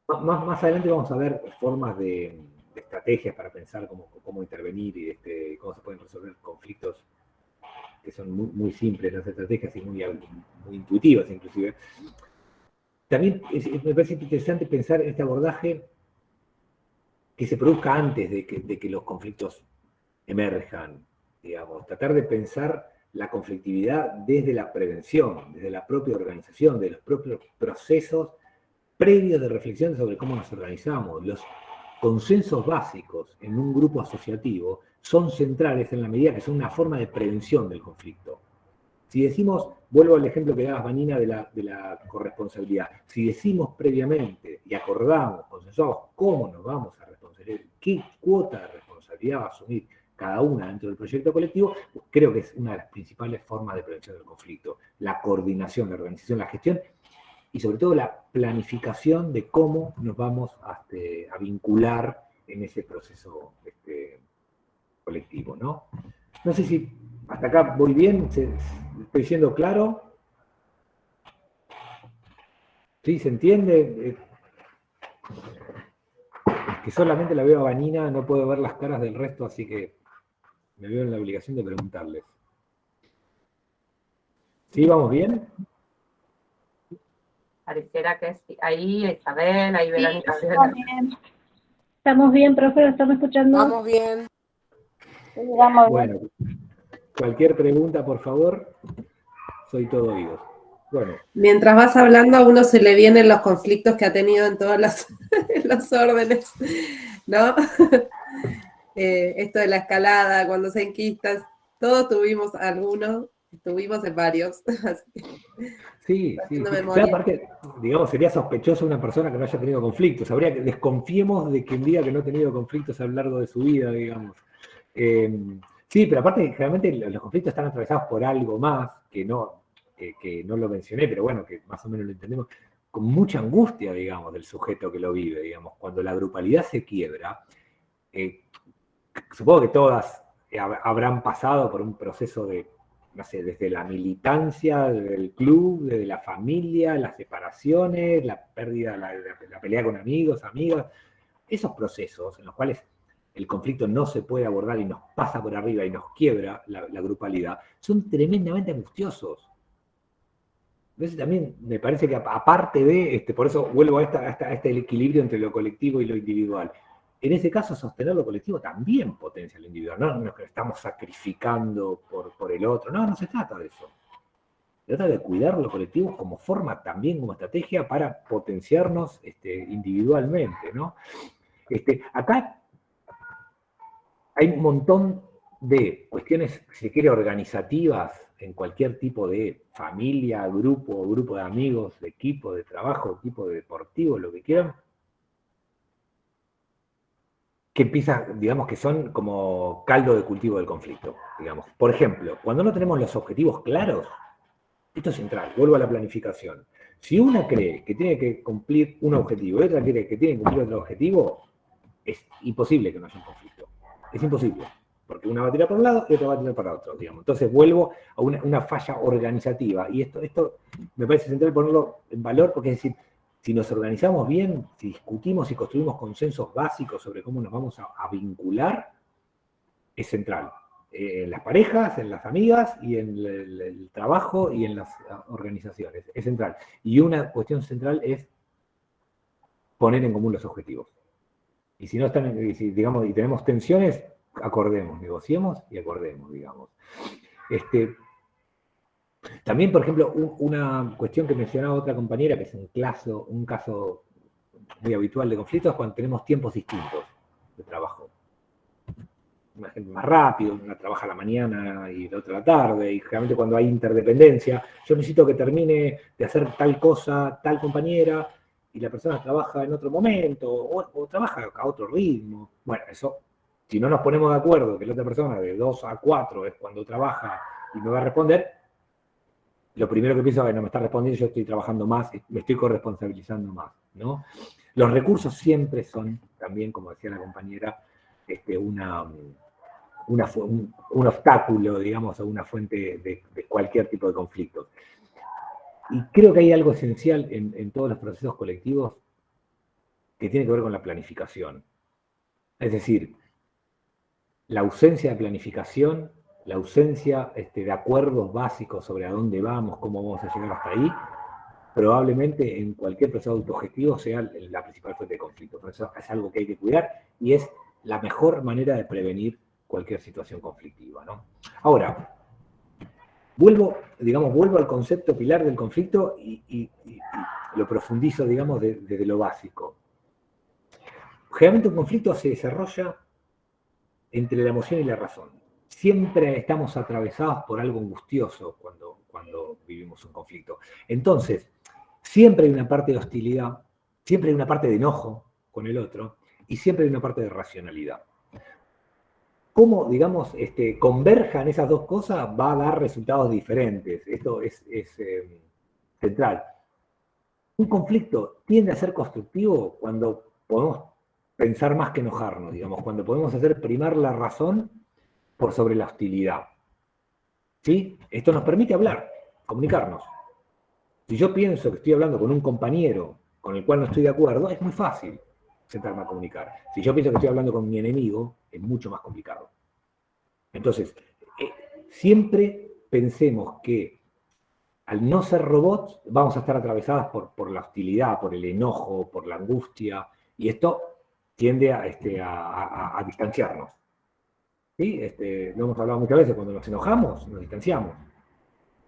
más adelante vamos a ver formas de estrategias para pensar cómo intervenir y cómo se pueden resolver conflictos que son muy, muy simples, las estrategias y muy intuitivas inclusive. También me parece interesante pensar en este abordaje que se produzca antes de que los conflictos emerjan, digamos, tratar de pensar la conflictividad desde la prevención, desde la propia organización, de los propios procesos previos de reflexión sobre cómo nos organizamos. Los consensos básicos en un grupo asociativo son centrales en la medida que son una forma de prevención del conflicto. Si decimos, vuelvo al ejemplo que dabas, Vanina, de la corresponsabilidad, si decimos previamente y acordamos, consensuamos cómo nos vamos a responsabilizar, qué cuota de responsabilidad va a asumir cada una dentro del proyecto colectivo, creo que es una de las principales formas de prevención del conflicto. La coordinación, la organización, la gestión y sobre todo la planificación de cómo nos vamos a vincular en ese proceso colectivo, ¿no? No sé si hasta acá voy bien, estoy siendo claro. ¿Sí? ¿Se entiende? Es que solamente la veo a Vanina, no puedo ver las caras del resto, así que me veo en la obligación de preguntarles. ¿Sí? ¿Vamos bien?
Pareciera que sí. Ahí Isabel, ahí Verónica.
Estamos bien, profe, ¿lo estamos escuchando?
Vamos bien.
Bueno, cualquier pregunta, por favor, soy todo oídos. Bueno.
Mientras vas hablando, a uno se le vienen los conflictos que ha tenido en todas los órdenes, ¿no? Esto de la escalada, cuando se enquistas, todos tuvimos algunos, estuvimos en varios.
Sí. Aparte, digamos, sería sospechoso una persona que no haya tenido conflictos. Habría que desconfiemos de quien diga que no ha tenido conflictos a lo largo de su vida, digamos. Sí, pero aparte, generalmente los conflictos están atravesados por algo más, que no lo mencioné, pero bueno, que más o menos lo entendemos, con mucha angustia, digamos, del sujeto que lo vive, digamos. Cuando la grupalidad se quiebra, supongo que todas habrán pasado por un proceso de, no sé, desde la militancia, del club, desde la familia, las separaciones, la pérdida, la pelea con amigos, amigas, esos procesos en los cuales el conflicto no se puede abordar y nos pasa por arriba y nos quiebra la grupalidad, son tremendamente angustiosos. Entonces también me parece que aparte de, por eso vuelvo a este equilibrio entre lo colectivo y lo individual. En ese caso, sostener lo colectivo también potencia lo individual. No nos estamos sacrificando por el otro. No se trata de eso. Se trata de cuidar lo colectivo como forma también, como estrategia para potenciarnos individualmente, ¿no? Acá hay un montón de cuestiones, si se quiere, organizativas en cualquier tipo de familia, grupo de amigos, de equipo de trabajo, equipo deportivo, lo que quieran, que empieza, digamos, que son como caldo de cultivo del conflicto, digamos. Por ejemplo, cuando no tenemos los objetivos claros, esto es central, vuelvo a la planificación. Si una cree que tiene que cumplir un objetivo y otra cree que tiene que cumplir otro objetivo, es imposible que no haya un conflicto. Es imposible, porque una va a tirar por un lado y otra va a tirar para otro, digamos. Entonces vuelvo a una falla organizativa, y esto me parece central ponerlo en valor, porque es decir, si nos organizamos bien, si discutimos y construimos consensos básicos sobre cómo nos vamos a vincular, es central. En las parejas, en las amigas, y en el trabajo, y en las organizaciones. Es central. Y una cuestión central es poner en común los objetivos. Y si no están, digamos, y tenemos tensiones, acordemos, negociemos y acordemos, digamos. Entonces, También, por ejemplo, una cuestión que mencionaba otra compañera, que es un caso muy habitual de conflictos, es cuando tenemos tiempos distintos de trabajo. Una gente más rápido, una trabaja a la mañana y la otra a la tarde, y generalmente cuando hay interdependencia, yo necesito que termine de hacer tal cosa, tal compañera, y la persona trabaja en otro momento, o trabaja a otro ritmo. Bueno, eso, si no nos ponemos de acuerdo que la otra persona de 2 a 4 es cuando trabaja y me va a responder, lo primero que pienso es que no me está respondiendo, yo estoy trabajando más, me estoy corresponsabilizando más, ¿no? Los recursos siempre son, también, como decía la compañera, un obstáculo, digamos, a una fuente de cualquier tipo de conflicto. Y creo que hay algo esencial en todos los procesos colectivos que tiene que ver con la planificación. Es decir, la ausencia de planificación, la ausencia de acuerdos básicos sobre a dónde vamos, cómo vamos a llegar hasta ahí, probablemente en cualquier proceso autogestivo sea la principal fuente de conflicto. Por eso es algo que hay que cuidar y es la mejor manera de prevenir cualquier situación conflictiva, ¿no? Ahora, vuelvo al concepto pilar del conflicto y lo profundizo, digamos, desde lo básico. Generalmente un conflicto se desarrolla entre la emoción y la razón. Siempre estamos atravesados por algo angustioso cuando vivimos un conflicto. Entonces, siempre hay una parte de hostilidad, siempre hay una parte de enojo con el otro y siempre hay una parte de racionalidad. Cómo, digamos, converjan esas dos cosas va a dar resultados diferentes. Esto es central. Un conflicto tiende a ser constructivo cuando podemos pensar más que enojarnos, digamos, cuando podemos hacer primar la razón por sobre la hostilidad. ¿Sí? Esto nos permite hablar, comunicarnos. Si yo pienso que estoy hablando con un compañero con el cual no estoy de acuerdo, es muy fácil sentarme a comunicar. Si yo pienso que estoy hablando con mi enemigo, es mucho más complicado. Entonces, siempre pensemos que al no ser robots, vamos a estar atravesadas por la hostilidad, por el enojo, por la angustia, y esto tiende a distanciarnos. ¿Sí? Lo hemos hablado muchas veces, cuando nos enojamos, nos distanciamos.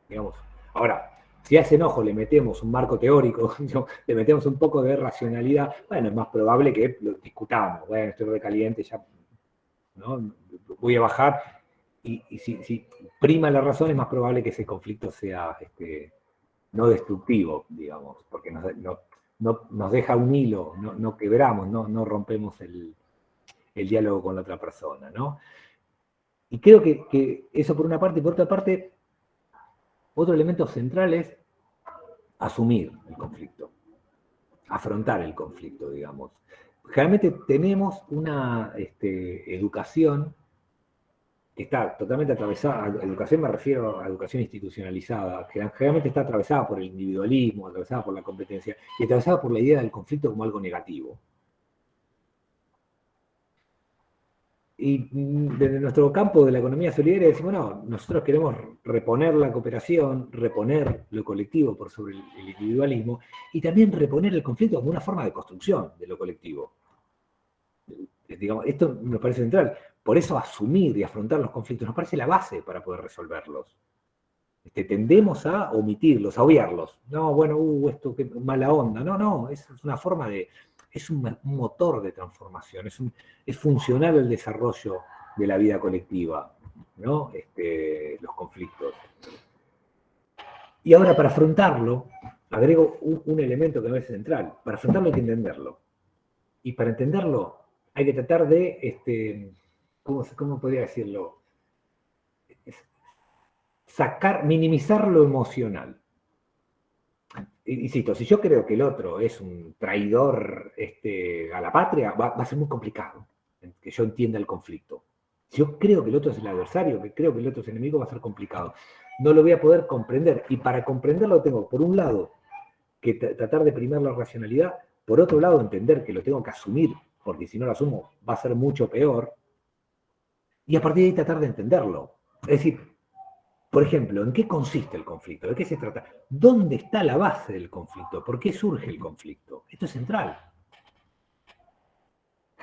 Digamos. Ahora, si a ese enojo le metemos un marco teórico, ¿no? Le metemos un poco de racionalidad, bueno, es más probable que lo discutamos. Bueno, estoy recaliente, ya, ¿no? Voy a bajar, y si prima la razón, es más probable que ese conflicto sea no destructivo, digamos, porque nos deja un hilo, no quebramos, no rompemos el diálogo con la otra persona, ¿no? Y creo que eso por una parte, y por otra parte, otro elemento central es asumir el conflicto, afrontar el conflicto, digamos. Generalmente tenemos una educación que está totalmente atravesada, a educación me refiero a educación institucionalizada, que generalmente está atravesada por el individualismo, atravesada por la competencia, y atravesada por la idea del conflicto como algo negativo. Y desde nuestro campo de la economía solidaria decimos, no, nosotros queremos reponer la cooperación, reponer lo colectivo por sobre el individualismo, y también reponer el conflicto como una forma de construcción de lo colectivo. Digamos, esto nos parece central. Por eso asumir y afrontar los conflictos nos parece la base para poder resolverlos. Tendemos a omitirlos, a obviarlos. No, bueno, esto qué mala onda. No, es una forma de... Es un motor de transformación, es funcional al desarrollo de la vida colectiva, ¿no? Los conflictos. Y ahora, para afrontarlo, agrego un elemento que me parece central. Para afrontarlo hay que entenderlo. Y para entenderlo hay que tratar de, ¿cómo podría decirlo? Minimizar lo emocional. Insisto, si yo creo que el otro es un traidor a la patria, va a ser muy complicado que yo entienda el conflicto. Si yo creo que el otro es el adversario, que creo que el otro es el enemigo, va a ser complicado. No lo voy a poder comprender. Y para comprenderlo tengo, por un lado, que tratar de primar la racionalidad, por otro lado, entender que lo tengo que asumir, porque si no lo asumo va a ser mucho peor, y a partir de ahí tratar de entenderlo. Es decir, por ejemplo, ¿en qué consiste el conflicto? ¿De qué se trata? ¿Dónde está la base del conflicto? ¿Por qué surge el conflicto? Esto es central.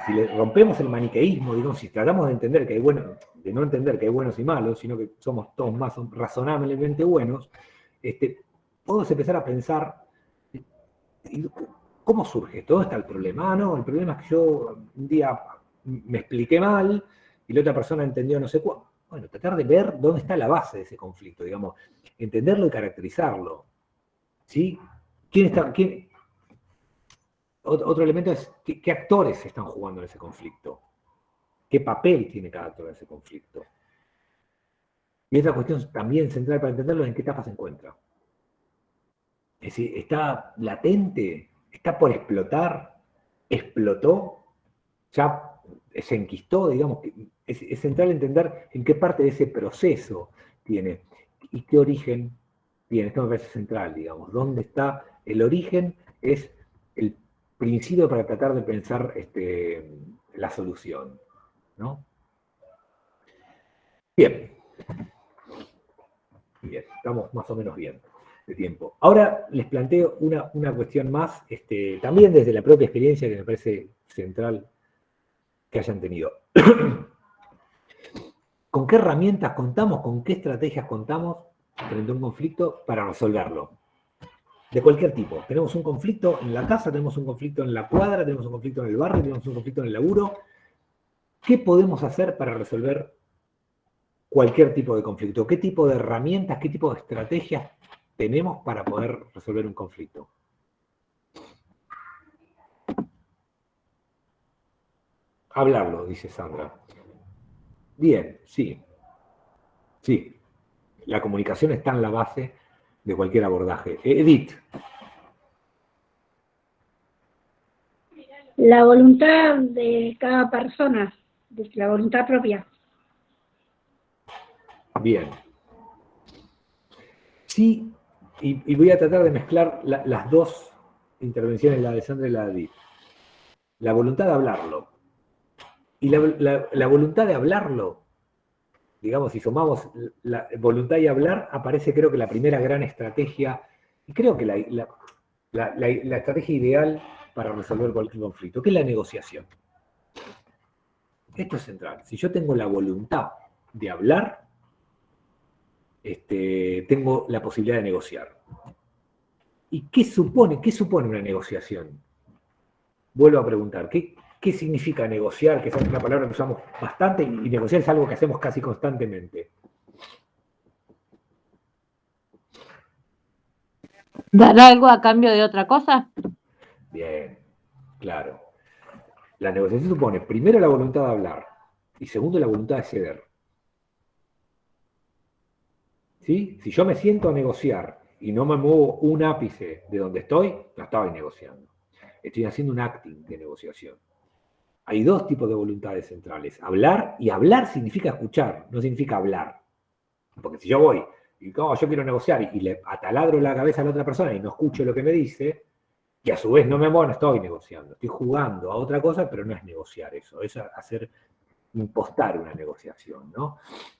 Si le rompemos el maniqueísmo, digamos, si tratamos de entender que hay de no entender que hay buenos y malos, sino que somos todos más razonablemente buenos, podemos empezar a pensar, ¿cómo surge? ¿Todo está el problema? Ah, no, el problema es que yo un día me expliqué mal y la otra persona entendió no sé cuál. Bueno, tratar de ver dónde está la base de ese conflicto, digamos, entenderlo y caracterizarlo. ¿Sí? Otro elemento es qué actores están jugando en ese conflicto. ¿Qué papel tiene cada actor en ese conflicto? Y otra cuestión también central para entenderlo es en qué etapa se encuentra. Es decir, ¿está latente? ¿Está por explotar? ¿Explotó? ¿Ya se enquistó? Digamos, es central entender en qué parte de ese proceso tiene y qué origen tiene. Esto me parece central, digamos. ¿Dónde está el origen? Es el principio para tratar de pensar la solución, ¿no? Bien. Bien, estamos más o menos bien de tiempo. Ahora les planteo una cuestión más, también desde la propia experiencia que me parece central que hayan tenido. ¿Con qué herramientas contamos, con qué estrategias contamos frente a un conflicto para resolverlo? De cualquier tipo. Tenemos un conflicto en la casa, tenemos un conflicto en la cuadra, tenemos un conflicto en el barrio, tenemos un conflicto en el laburo. ¿Qué podemos hacer para resolver cualquier tipo de conflicto? ¿Qué tipo de herramientas, qué tipo de estrategias tenemos para poder resolver un conflicto? Hablarlo, dice Sandra. Bien, sí. Sí. La comunicación está en la base de cualquier abordaje. Edith.
La voluntad de cada persona, la voluntad propia.
Bien. Sí, y voy a tratar de mezclar las dos intervenciones, la de Sandra y la de Edith. La voluntad de hablarlo. Y la voluntad de hablarlo, digamos, si sumamos la voluntad y hablar, aparece creo que la primera gran estrategia, y creo que la estrategia ideal para resolver cualquier conflicto, que es la negociación. Esto es central. Si yo tengo la voluntad de hablar, tengo la posibilidad de negociar. ¿Y qué supone una negociación? Vuelvo a preguntar, ¿qué significa negociar? Que es una palabra que usamos bastante y negociar es algo que hacemos casi constantemente.
¿Dar algo a cambio de otra cosa?
Bien, claro. La negociación supone, primero, la voluntad de hablar y segundo, la voluntad de ceder. ¿Sí? Si yo me siento a negociar y no me muevo un ápice de donde estoy, no estoy negociando. Estoy haciendo un acting de negociación. Hay dos tipos de voluntades centrales. Hablar, y hablar significa escuchar, no significa hablar. Porque si yo voy y yo quiero negociar y le ataladro la cabeza a la otra persona y no escucho lo que me dice, y a su vez no me muevo, no estoy negociando. Estoy jugando a otra cosa, pero no es negociar eso. Es hacer impostar una negociación, ¿no?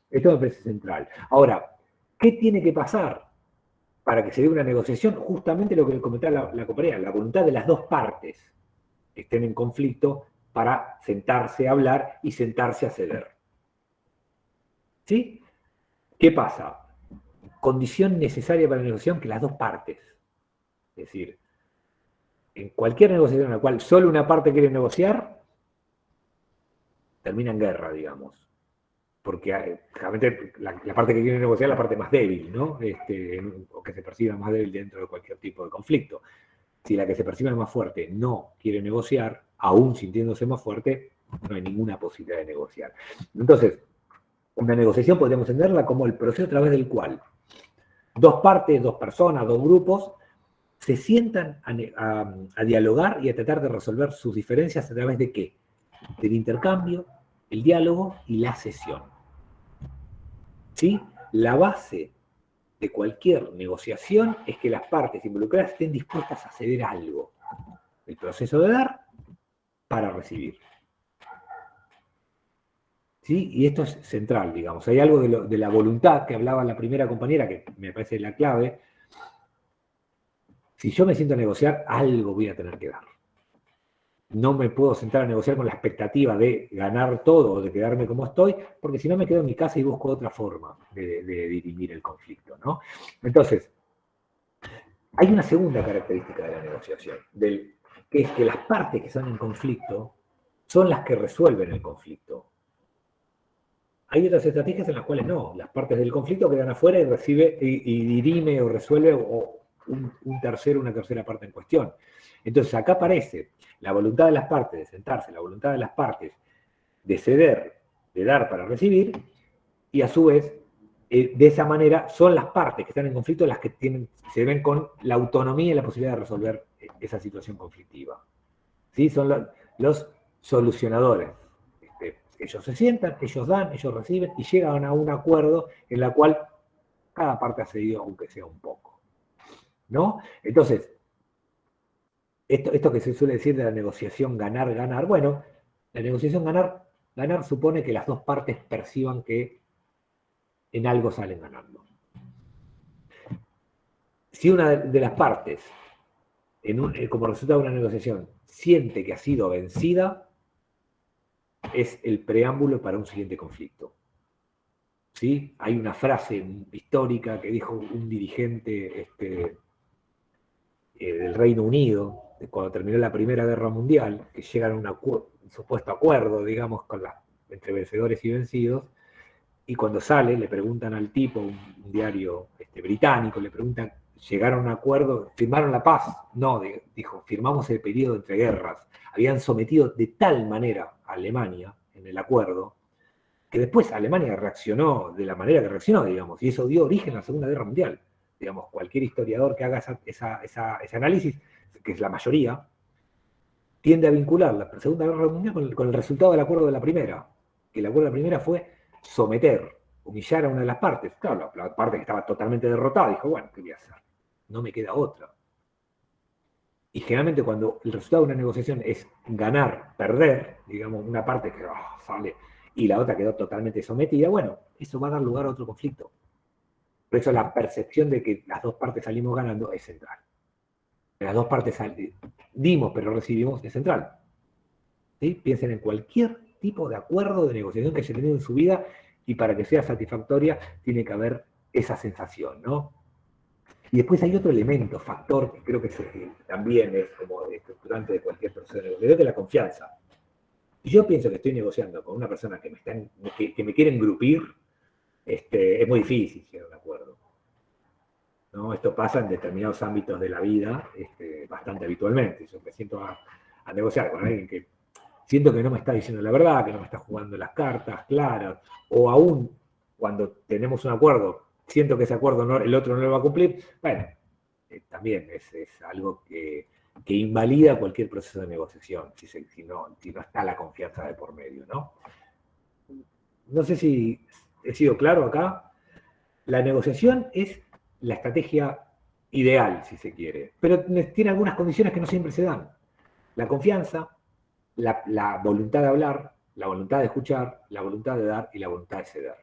Esto me parece central. Ahora, ¿qué tiene que pasar para que se dé una negociación? Justamente lo que comentaba la compañera, la voluntad de las dos partes que estén en conflicto para sentarse a hablar y sentarse a ceder. ¿Sí? ¿Qué pasa? Condición necesaria para la negociación que las dos partes. Es decir, en cualquier negociación en la cual solo una parte quiere negociar, termina en guerra, digamos. Porque realmente la parte que quiere negociar es la parte más débil, ¿no? O que se perciba más débil dentro de cualquier tipo de conflicto. Si la que se percibe más fuerte no quiere negociar, aún sintiéndose más fuerte, no hay ninguna posibilidad de negociar. Entonces, una negociación podríamos entenderla como el proceso a través del cual dos partes, dos personas, dos grupos, se sientan a dialogar y a tratar de resolver sus diferencias a través de ¿qué? Del intercambio, el diálogo y la cesión. ¿Sí? La base de cualquier negociación es que las partes involucradas estén dispuestas a ceder algo. El proceso de dar para recibir. ¿Sí? Y esto es central, digamos. Hay algo de la voluntad que hablaba la primera compañera, que me parece la clave. Si yo me siento a negociar, algo voy a tener que dar. No me puedo sentar a negociar con la expectativa de ganar todo o de quedarme como estoy, porque si no me quedo en mi casa y busco otra forma de dirimir el conflicto, ¿no? Entonces, Hay una segunda característica de la negociación, que es que las partes que están en conflicto son las que resuelven el conflicto. Hay otras estrategias en las cuales no, las partes del conflicto quedan afuera y recibe y dirime o resuelve una tercera parte en cuestión. Entonces acá aparece la voluntad de las partes de sentarse, la voluntad de las partes de ceder, de dar para recibir, y a su vez, de esa manera, son las partes que están en conflicto las que se ven con la autonomía y la posibilidad de resolver esa situación conflictiva. ¿Sí? Son los solucionadores. Ellos se sientan, ellos dan, ellos reciben y llegan a un acuerdo en el cual cada parte ha cedido, aunque sea un poco. ¿No? Entonces, esto que se suele decir de la negociación ganar-ganar, bueno, la negociación ganar supone que las dos partes perciban que en algo salen ganando. Si una de las partes, como resultado de una negociación, siente que ha sido vencida, es el preámbulo para un siguiente conflicto. ¿Sí? Hay una frase histórica que dijo un dirigente del Reino Unido, cuando terminó la Primera Guerra Mundial, que llegan a un supuesto acuerdo, digamos, entre vencedores y vencidos, y cuando sale, le preguntan al tipo, un diario británico, le preguntan, ¿llegaron a un acuerdo? ¿Firmaron la paz? No, dijo, firmamos el periodo entre guerras. Habían sometido de tal manera a Alemania en el acuerdo, que después Alemania reaccionó de la manera que reaccionó, digamos, y eso dio origen a la Segunda Guerra Mundial. Digamos, cualquier historiador que haga ese análisis, que es la mayoría, tiende a vincular la Segunda Guerra Mundial con el resultado del acuerdo de la Primera, que el acuerdo de la Primera fue someter, humillar a una de las partes. Claro, la parte que estaba totalmente derrotada dijo, bueno, ¿qué voy a hacer? No me queda otra. Y generalmente cuando el resultado de una negociación es ganar, perder, digamos, una parte que sale y la otra quedó totalmente sometida, bueno, eso va a dar lugar a otro conflicto. Por eso la percepción de que las dos partes salimos ganando es central. Las dos partes dimos pero recibimos es central. ¿Sí? Piensen en cualquier tipo de acuerdo, de negociación que haya tenido en su vida, y para que sea satisfactoria tiene que haber esa sensación, ¿no? Y después hay otro elemento, factor, que creo que también es como estructurante de cualquier proceso de negociación, que es la confianza. Si yo pienso que estoy negociando con una persona que me quiere engrupir, es muy difícil llegar a un acuerdo. ¿No? Esto pasa en determinados ámbitos de la vida bastante habitualmente. Yo me siento a negociar con alguien que siento que no me está diciendo la verdad, que no me está jugando las cartas claras, o aún cuando tenemos un acuerdo, siento que ese acuerdo el otro no lo va a cumplir, bueno, también es algo que invalida cualquier proceso de negociación, si no está la confianza de por medio, ¿no? No sé si he sido claro acá. La negociación es la estrategia ideal, si se quiere, pero tiene algunas condiciones que no siempre se dan. La confianza, la voluntad de hablar, la voluntad de escuchar, la voluntad de dar y la voluntad de ceder.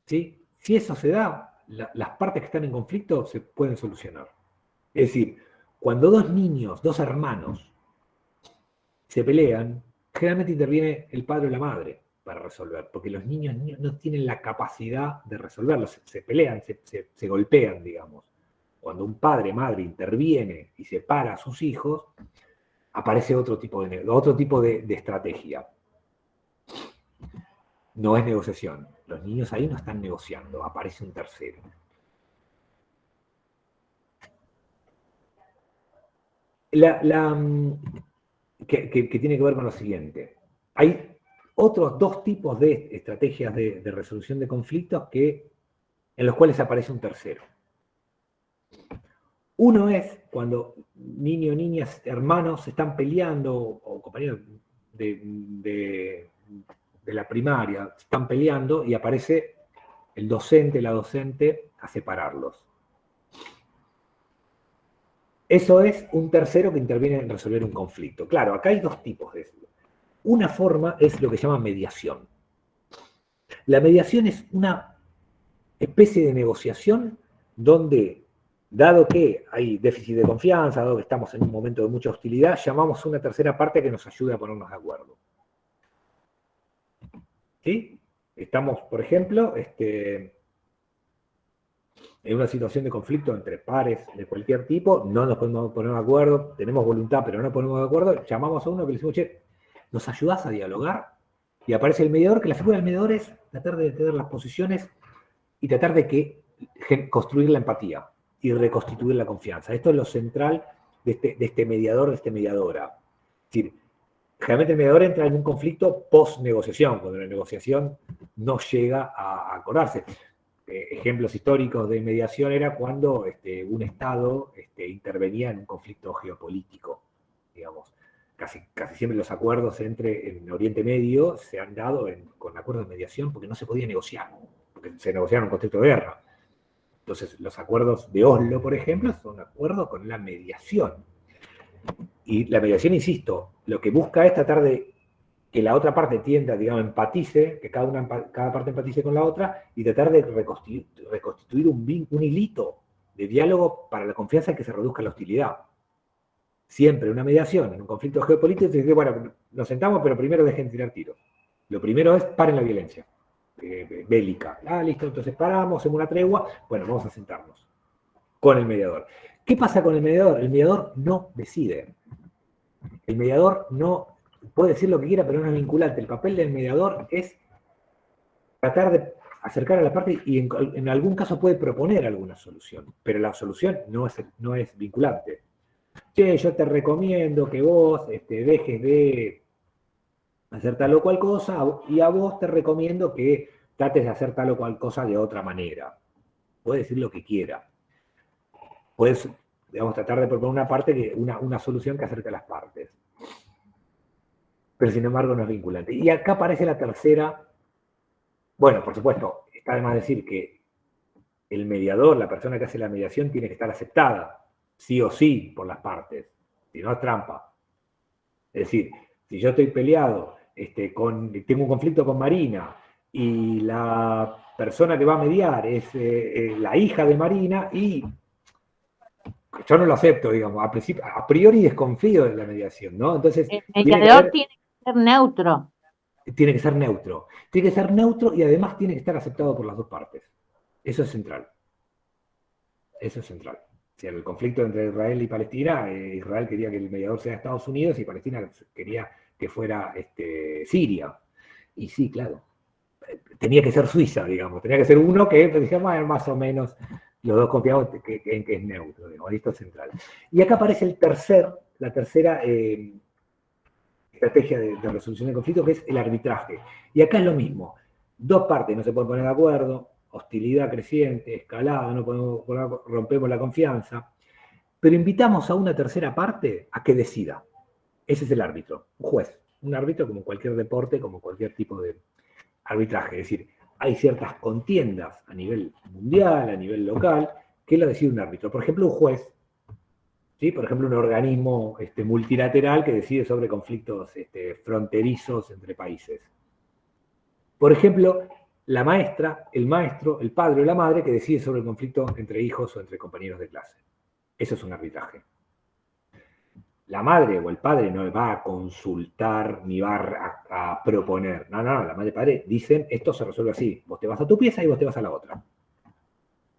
¿Sí? Si eso se da, las partes que están en conflicto se pueden solucionar. Es decir, cuando dos niños, dos hermanos, se pelean, generalmente interviene el padre o la madre para resolver, porque los niños no tienen la capacidad de resolverlo, se pelean, se golpean, digamos. Cuando un padre o madre interviene y separa a sus hijos, aparece otro tipo de estrategia. No es negociación. Los niños ahí no están negociando, aparece un tercero. Que tiene que ver con lo siguiente. Hay otros dos tipos de estrategias de resolución de conflictos en los cuales aparece un tercero. Uno es cuando niños, niñas, hermanos se están peleando, o compañeros de la primaria se están peleando y aparece el docente, la docente a separarlos. Eso es un tercero que interviene en resolver un conflicto. Claro, acá hay dos tipos de eso. Una forma es lo que se llama mediación. La mediación es una especie de negociación donde, dado que hay déficit de confianza, dado que estamos en un momento de mucha hostilidad, llamamos a una tercera parte que nos ayude a ponernos de acuerdo. ¿Sí? Estamos, por ejemplo, en una situación de conflicto entre pares de cualquier tipo, no nos podemos poner de acuerdo, tenemos voluntad, pero no nos ponemos de acuerdo, llamamos a uno que le decimos, che, ¿nos ayudás a dialogar? Y aparece el mediador, que la figura del mediador es tratar de tener las posiciones y tratar de construir la empatía y reconstituir la confianza. Esto es lo central de este mediador, de esta mediadora. Es decir, generalmente el mediador entra en un conflicto post-negociación, cuando la negociación no llega a acordarse. Ejemplos históricos de mediación era cuando un Estado intervenía en un conflicto geopolítico, digamos. Casi siempre los acuerdos en Oriente Medio se han dado con acuerdos de mediación porque no se podía negociar, porque se negociaron en un contexto de guerra. Entonces, los acuerdos de Oslo, por ejemplo, son acuerdos con la mediación. Y la mediación, insisto, lo que busca es tratar de que la otra parte tienda, digamos, empatice, que cada parte empatice con la otra, y tratar de reconstituir un hilito de diálogo para la confianza y que se reduzca la hostilidad. Siempre una mediación en un conflicto geopolítico, se dice, bueno, nos sentamos, pero primero dejen tirar tiros. Lo primero es paren la violencia bélica. Listo, entonces paramos, hacemos una tregua, bueno, vamos a sentarnos con el mediador. ¿Qué pasa con el mediador? El mediador no decide. El mediador no puede decir lo que quiera, pero no es vinculante. El papel del mediador es tratar de acercar a la parte y en algún caso puede proponer alguna solución, pero la solución no es vinculante. Che, yo te recomiendo que vos dejes de hacer tal o cual cosa, y a vos te recomiendo que trates de hacer tal o cual cosa de otra manera. Puede decir lo que quiera. Puedes, digamos, tratar de proponer una solución que acerque a las partes. Pero sin embargo no es vinculante. Y acá aparece la tercera. Bueno, por supuesto, está de más decir que el mediador, la persona que hace la mediación, tiene que estar aceptada, sí o sí, por las partes. Si no, es trampa. Es decir, si yo estoy peleado, tengo un conflicto con Marina, y la persona que va a mediar es la hija de Marina, y yo no lo acepto, digamos, a priori desconfío de la mediación, ¿no? Entonces,
el mediador tiene que ser neutro.
Tiene que ser neutro. Tiene que ser neutro y además tiene que estar aceptado por las dos partes. Eso es central. Eso es central. O sea, el conflicto entre Israel y Palestina, Israel quería que el mediador sea Estados Unidos y Palestina quería que fuera Siria. Y sí, claro. Tenía que ser Suiza, digamos. Tenía que ser uno que, digamos, más o menos los dos confiamos en que es neutro, digamos. Esto es central. Y acá aparece la tercera estrategia de resolución de conflicto, que es el arbitraje. Y acá es lo mismo. Dos partes no se pueden poner de acuerdo, hostilidad creciente, escalada, rompemos la confianza, pero invitamos a una tercera parte a que decida. Ese es el árbitro, un juez. Un árbitro como cualquier deporte, como cualquier tipo de arbitraje. Es decir, hay ciertas contiendas a nivel mundial, a nivel local, que lo decide un árbitro. Por ejemplo, un juez. ¿Sí? Por ejemplo, un organismo multilateral que decide sobre conflictos fronterizos entre países. Por ejemplo, la maestra, el maestro, el padre o la madre que decide sobre el conflicto entre hijos o entre compañeros de clase. Eso es un arbitraje. La madre o el padre no va a consultar ni va a proponer. No, la madre y el padre dicen, esto se resuelve así. Vos te vas a tu pieza y vos te vas a la otra.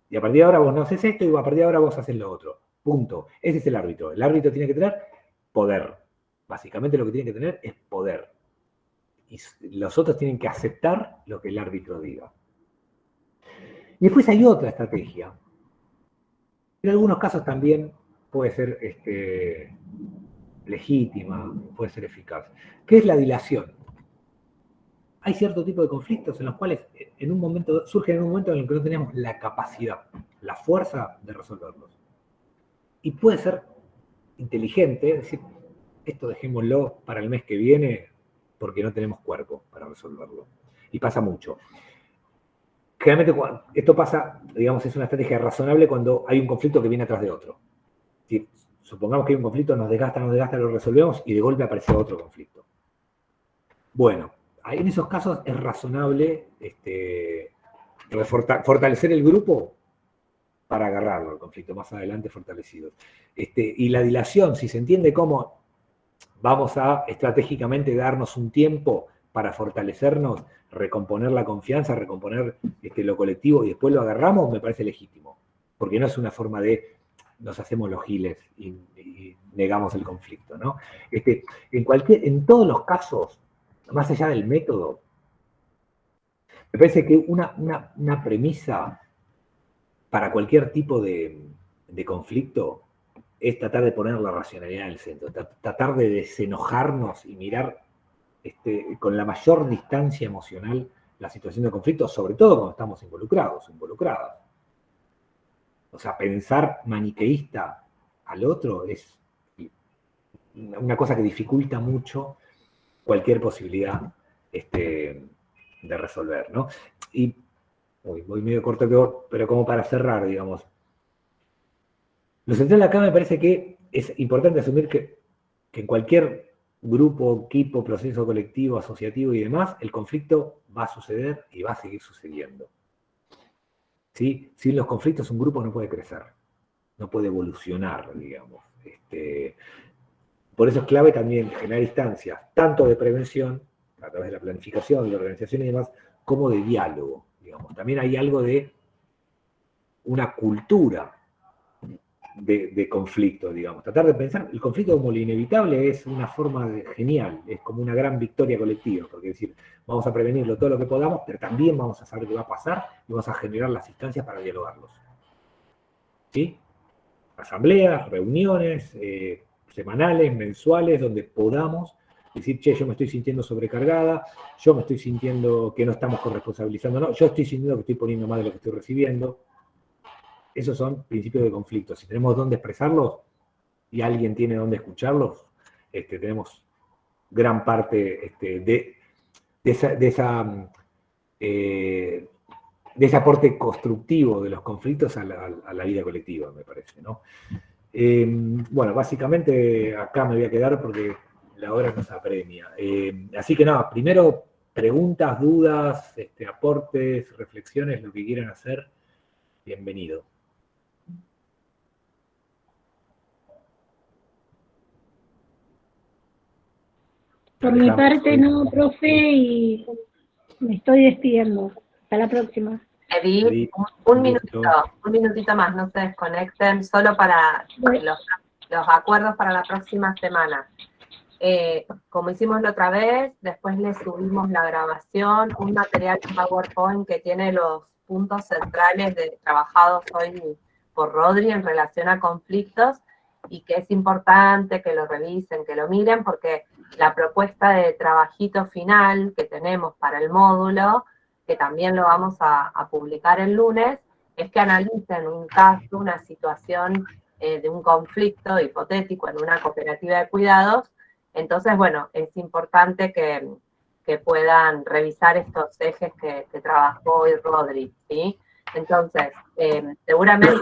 Y a partir de ahora vos no haces esto y a partir de ahora vos haces lo otro. Punto. Ese es el árbitro. El árbitro tiene que tener poder. Básicamente lo que tiene que tener es poder. Y los otros tienen que aceptar lo que el árbitro diga. Y después hay otra estrategia. En algunos casos también puede ser legítima, puede ser eficaz, que es la dilación. Hay cierto tipo de conflictos en los cuales surgen en un momento en el que no tenemos la capacidad, la fuerza de resolverlos. Y puede ser inteligente decir, esto dejémoslo para el mes que viene porque no tenemos cuerpo para resolverlo. Y pasa mucho. Generalmente esto pasa, digamos, es una estrategia razonable cuando hay un conflicto que viene atrás de otro. Es decir, supongamos que hay un conflicto, nos desgasta, lo resolvemos y de golpe aparece otro conflicto. Bueno, en esos casos es razonable fortalecer el grupo para agarrarlo al conflicto más adelante fortalecido. Y la dilación, si se entiende cómo vamos a estratégicamente darnos un tiempo para fortalecernos, recomponer la confianza, recomponer lo colectivo y después lo agarramos, me parece legítimo. porque no es una forma de nos hacemos los giles y negamos el conflicto, ¿no? En todos los casos, más allá del método, me parece que una premisa para cualquier tipo de conflicto es tratar de poner la racionalidad en el centro, tratar de desenojarnos y mirar con la mayor distancia emocional la situación de conflicto, sobre todo cuando estamos involucrados, involucradas. O sea, pensar maniqueísta al otro es una cosa que dificulta mucho cualquier posibilidad de resolver, ¿no? Y voy medio corto, pero como para cerrar, digamos. Lo central acá me parece que es importante asumir que en cualquier grupo, equipo, proceso colectivo, asociativo y demás, el conflicto va a suceder y va a seguir sucediendo. ¿Sí? Sin los conflictos un grupo no puede crecer, no puede evolucionar, digamos. Por eso es clave también generar instancias, tanto de prevención, a través de la planificación, de la organización y demás, como de diálogo, digamos. También hay algo de una cultura de conflicto, digamos. Tratar de pensar el conflicto como lo inevitable es una forma genial, es como una gran victoria colectiva, porque es decir, vamos a prevenirlo todo lo que podamos, pero también vamos a saber qué va a pasar y vamos a generar las instancias para dialogarlos. ¿Sí? Asambleas, reuniones, semanales, mensuales, donde podamos decir, che, yo me estoy sintiendo sobrecargada, yo me estoy sintiendo que no estamos corresponsabilizándonos, yo estoy sintiendo que estoy poniendo más de lo que estoy recibiendo. Esos son principios de conflicto. Si tenemos dónde expresarlos y alguien tiene dónde escucharlos, tenemos gran parte de ese aporte constructivo de los conflictos a la vida colectiva, me parece, ¿no? Bueno, básicamente acá me voy a quedar porque la hora nos apremia. Así que nada, primero preguntas, dudas, aportes, reflexiones, lo que quieran hacer, bienvenido.
Por mi parte no, profe, y me estoy despidiendo. Hasta la próxima.
Edith, un minutito más, no se desconecten, solo para los acuerdos para la próxima semana. Como hicimos la otra vez, después le subimos la grabación, un material en PowerPoint que tiene los puntos centrales trabajados hoy por Rodri en relación a conflictos, y que es importante que lo revisen, que lo miren, porque la propuesta de trabajito final que tenemos para el módulo, que también lo vamos a publicar el lunes, es que analicen un caso, una situación de un conflicto hipotético en una cooperativa de cuidados. Entonces, bueno, es importante que puedan revisar estos ejes que trabajó hoy Rodri, ¿sí? Entonces, seguramente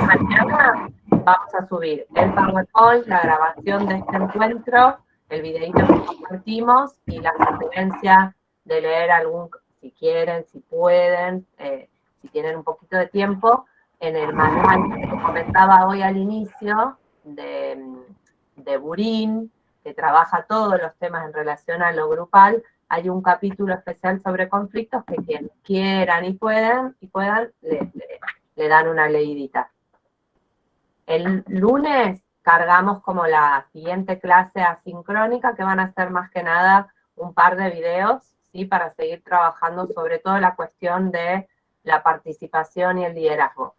mañana vamos a subir el PowerPoint, la grabación de este encuentro, el videíto que compartimos y la sugerencia de leer algún, si quieren, si pueden, si tienen un poquito de tiempo, en el manual que comentaba hoy al inicio de Burin, que trabaja todos los temas en relación a lo grupal. Hay un capítulo especial sobre conflictos que quienes quieran y puedan le dan una leidita. El lunes cargamos como la siguiente clase asincrónica, que van a ser más que nada un par de videos, ¿sí? Para seguir trabajando sobre todo la cuestión de la participación y el liderazgo.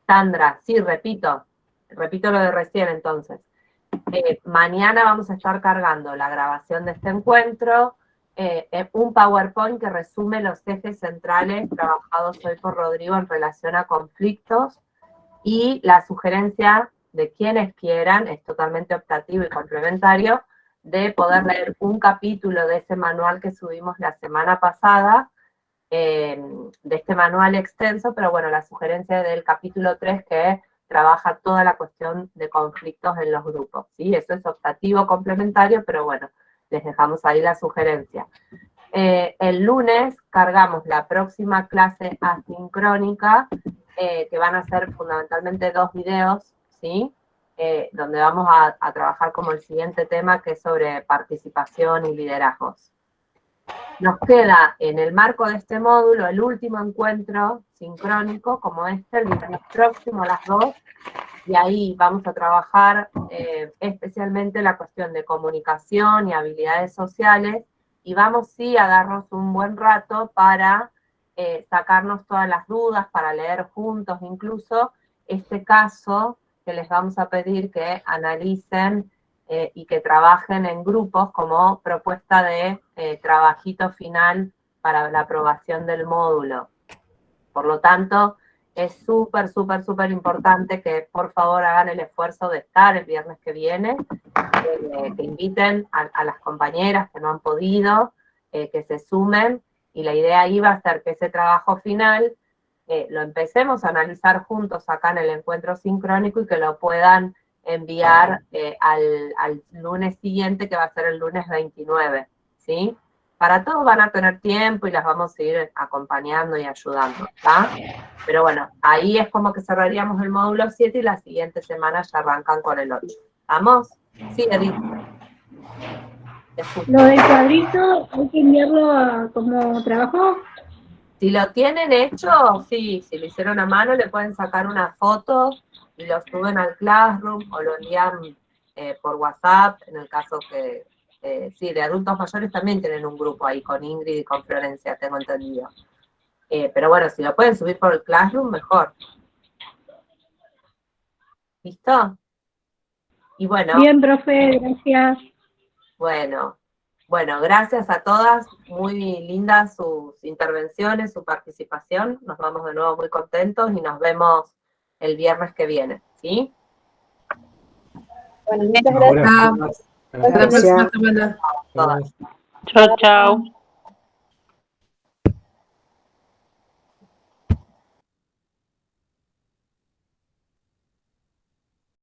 Sandra, sí, repito lo de recién entonces. Mañana vamos a estar cargando la grabación de este encuentro, un PowerPoint que resume los ejes centrales trabajados hoy por Rodrigo en relación a conflictos, y la sugerencia de quienes quieran, es totalmente optativo y complementario, de poder leer un capítulo de ese manual que subimos la semana pasada, de este manual extenso, pero bueno, la sugerencia del capítulo 3 que trabaja toda la cuestión de conflictos en los grupos, ¿sí? Eso es optativo, complementario, pero bueno, les dejamos ahí la sugerencia. El lunes cargamos la próxima clase asincrónica, que van a ser fundamentalmente 2 videos, ¿sí? Donde vamos a trabajar como el siguiente tema, que es sobre participación y liderazgos. Nos queda en el marco de este módulo el último encuentro sincrónico, como el viernes próximo a las 2, y ahí vamos a trabajar especialmente la cuestión de comunicación y habilidades sociales, y vamos sí a darnos un buen rato para sacarnos todas las dudas, para leer juntos incluso este caso que les vamos a pedir que analicen y que trabajen en grupos como propuesta de trabajito final para la aprobación del módulo. Por lo tanto, es súper, súper, súper importante que por favor hagan el esfuerzo de estar el viernes que viene, que inviten a las compañeras que no han podido, que se sumen, y la idea ahí va a ser que ese trabajo final lo empecemos a analizar juntos acá en el encuentro sincrónico y que lo puedan enviar al lunes siguiente, que va a ser el lunes 29, ¿sí? Para todos van a tener tiempo y las vamos a ir acompañando y ayudando, ¿está? Pero bueno, ahí es como que cerraríamos el módulo 7 y la siguiente semana ya arrancan con el 8. ¿Vamos? Sí, Edith.
Lo del cuadrito, ¿hay que enviarlo como trabajo?
Si lo tienen hecho, sí, si lo hicieron a mano, le pueden sacar una foto y lo suben al Classroom o lo envían por WhatsApp, en el caso que, sí, de adultos mayores también tienen un grupo ahí con Ingrid y con Florencia, tengo entendido. Pero bueno, si lo pueden subir por el Classroom, mejor. ¿Listo? Y bueno.
Bien, profe, gracias.
Bueno, gracias a todas, muy lindas sus intervenciones, su participación. Nos vamos de nuevo muy contentos y nos vemos el viernes que viene, ¿sí?
Bueno, muchas gracias.
Hasta la próxima semana.
Chao, chao.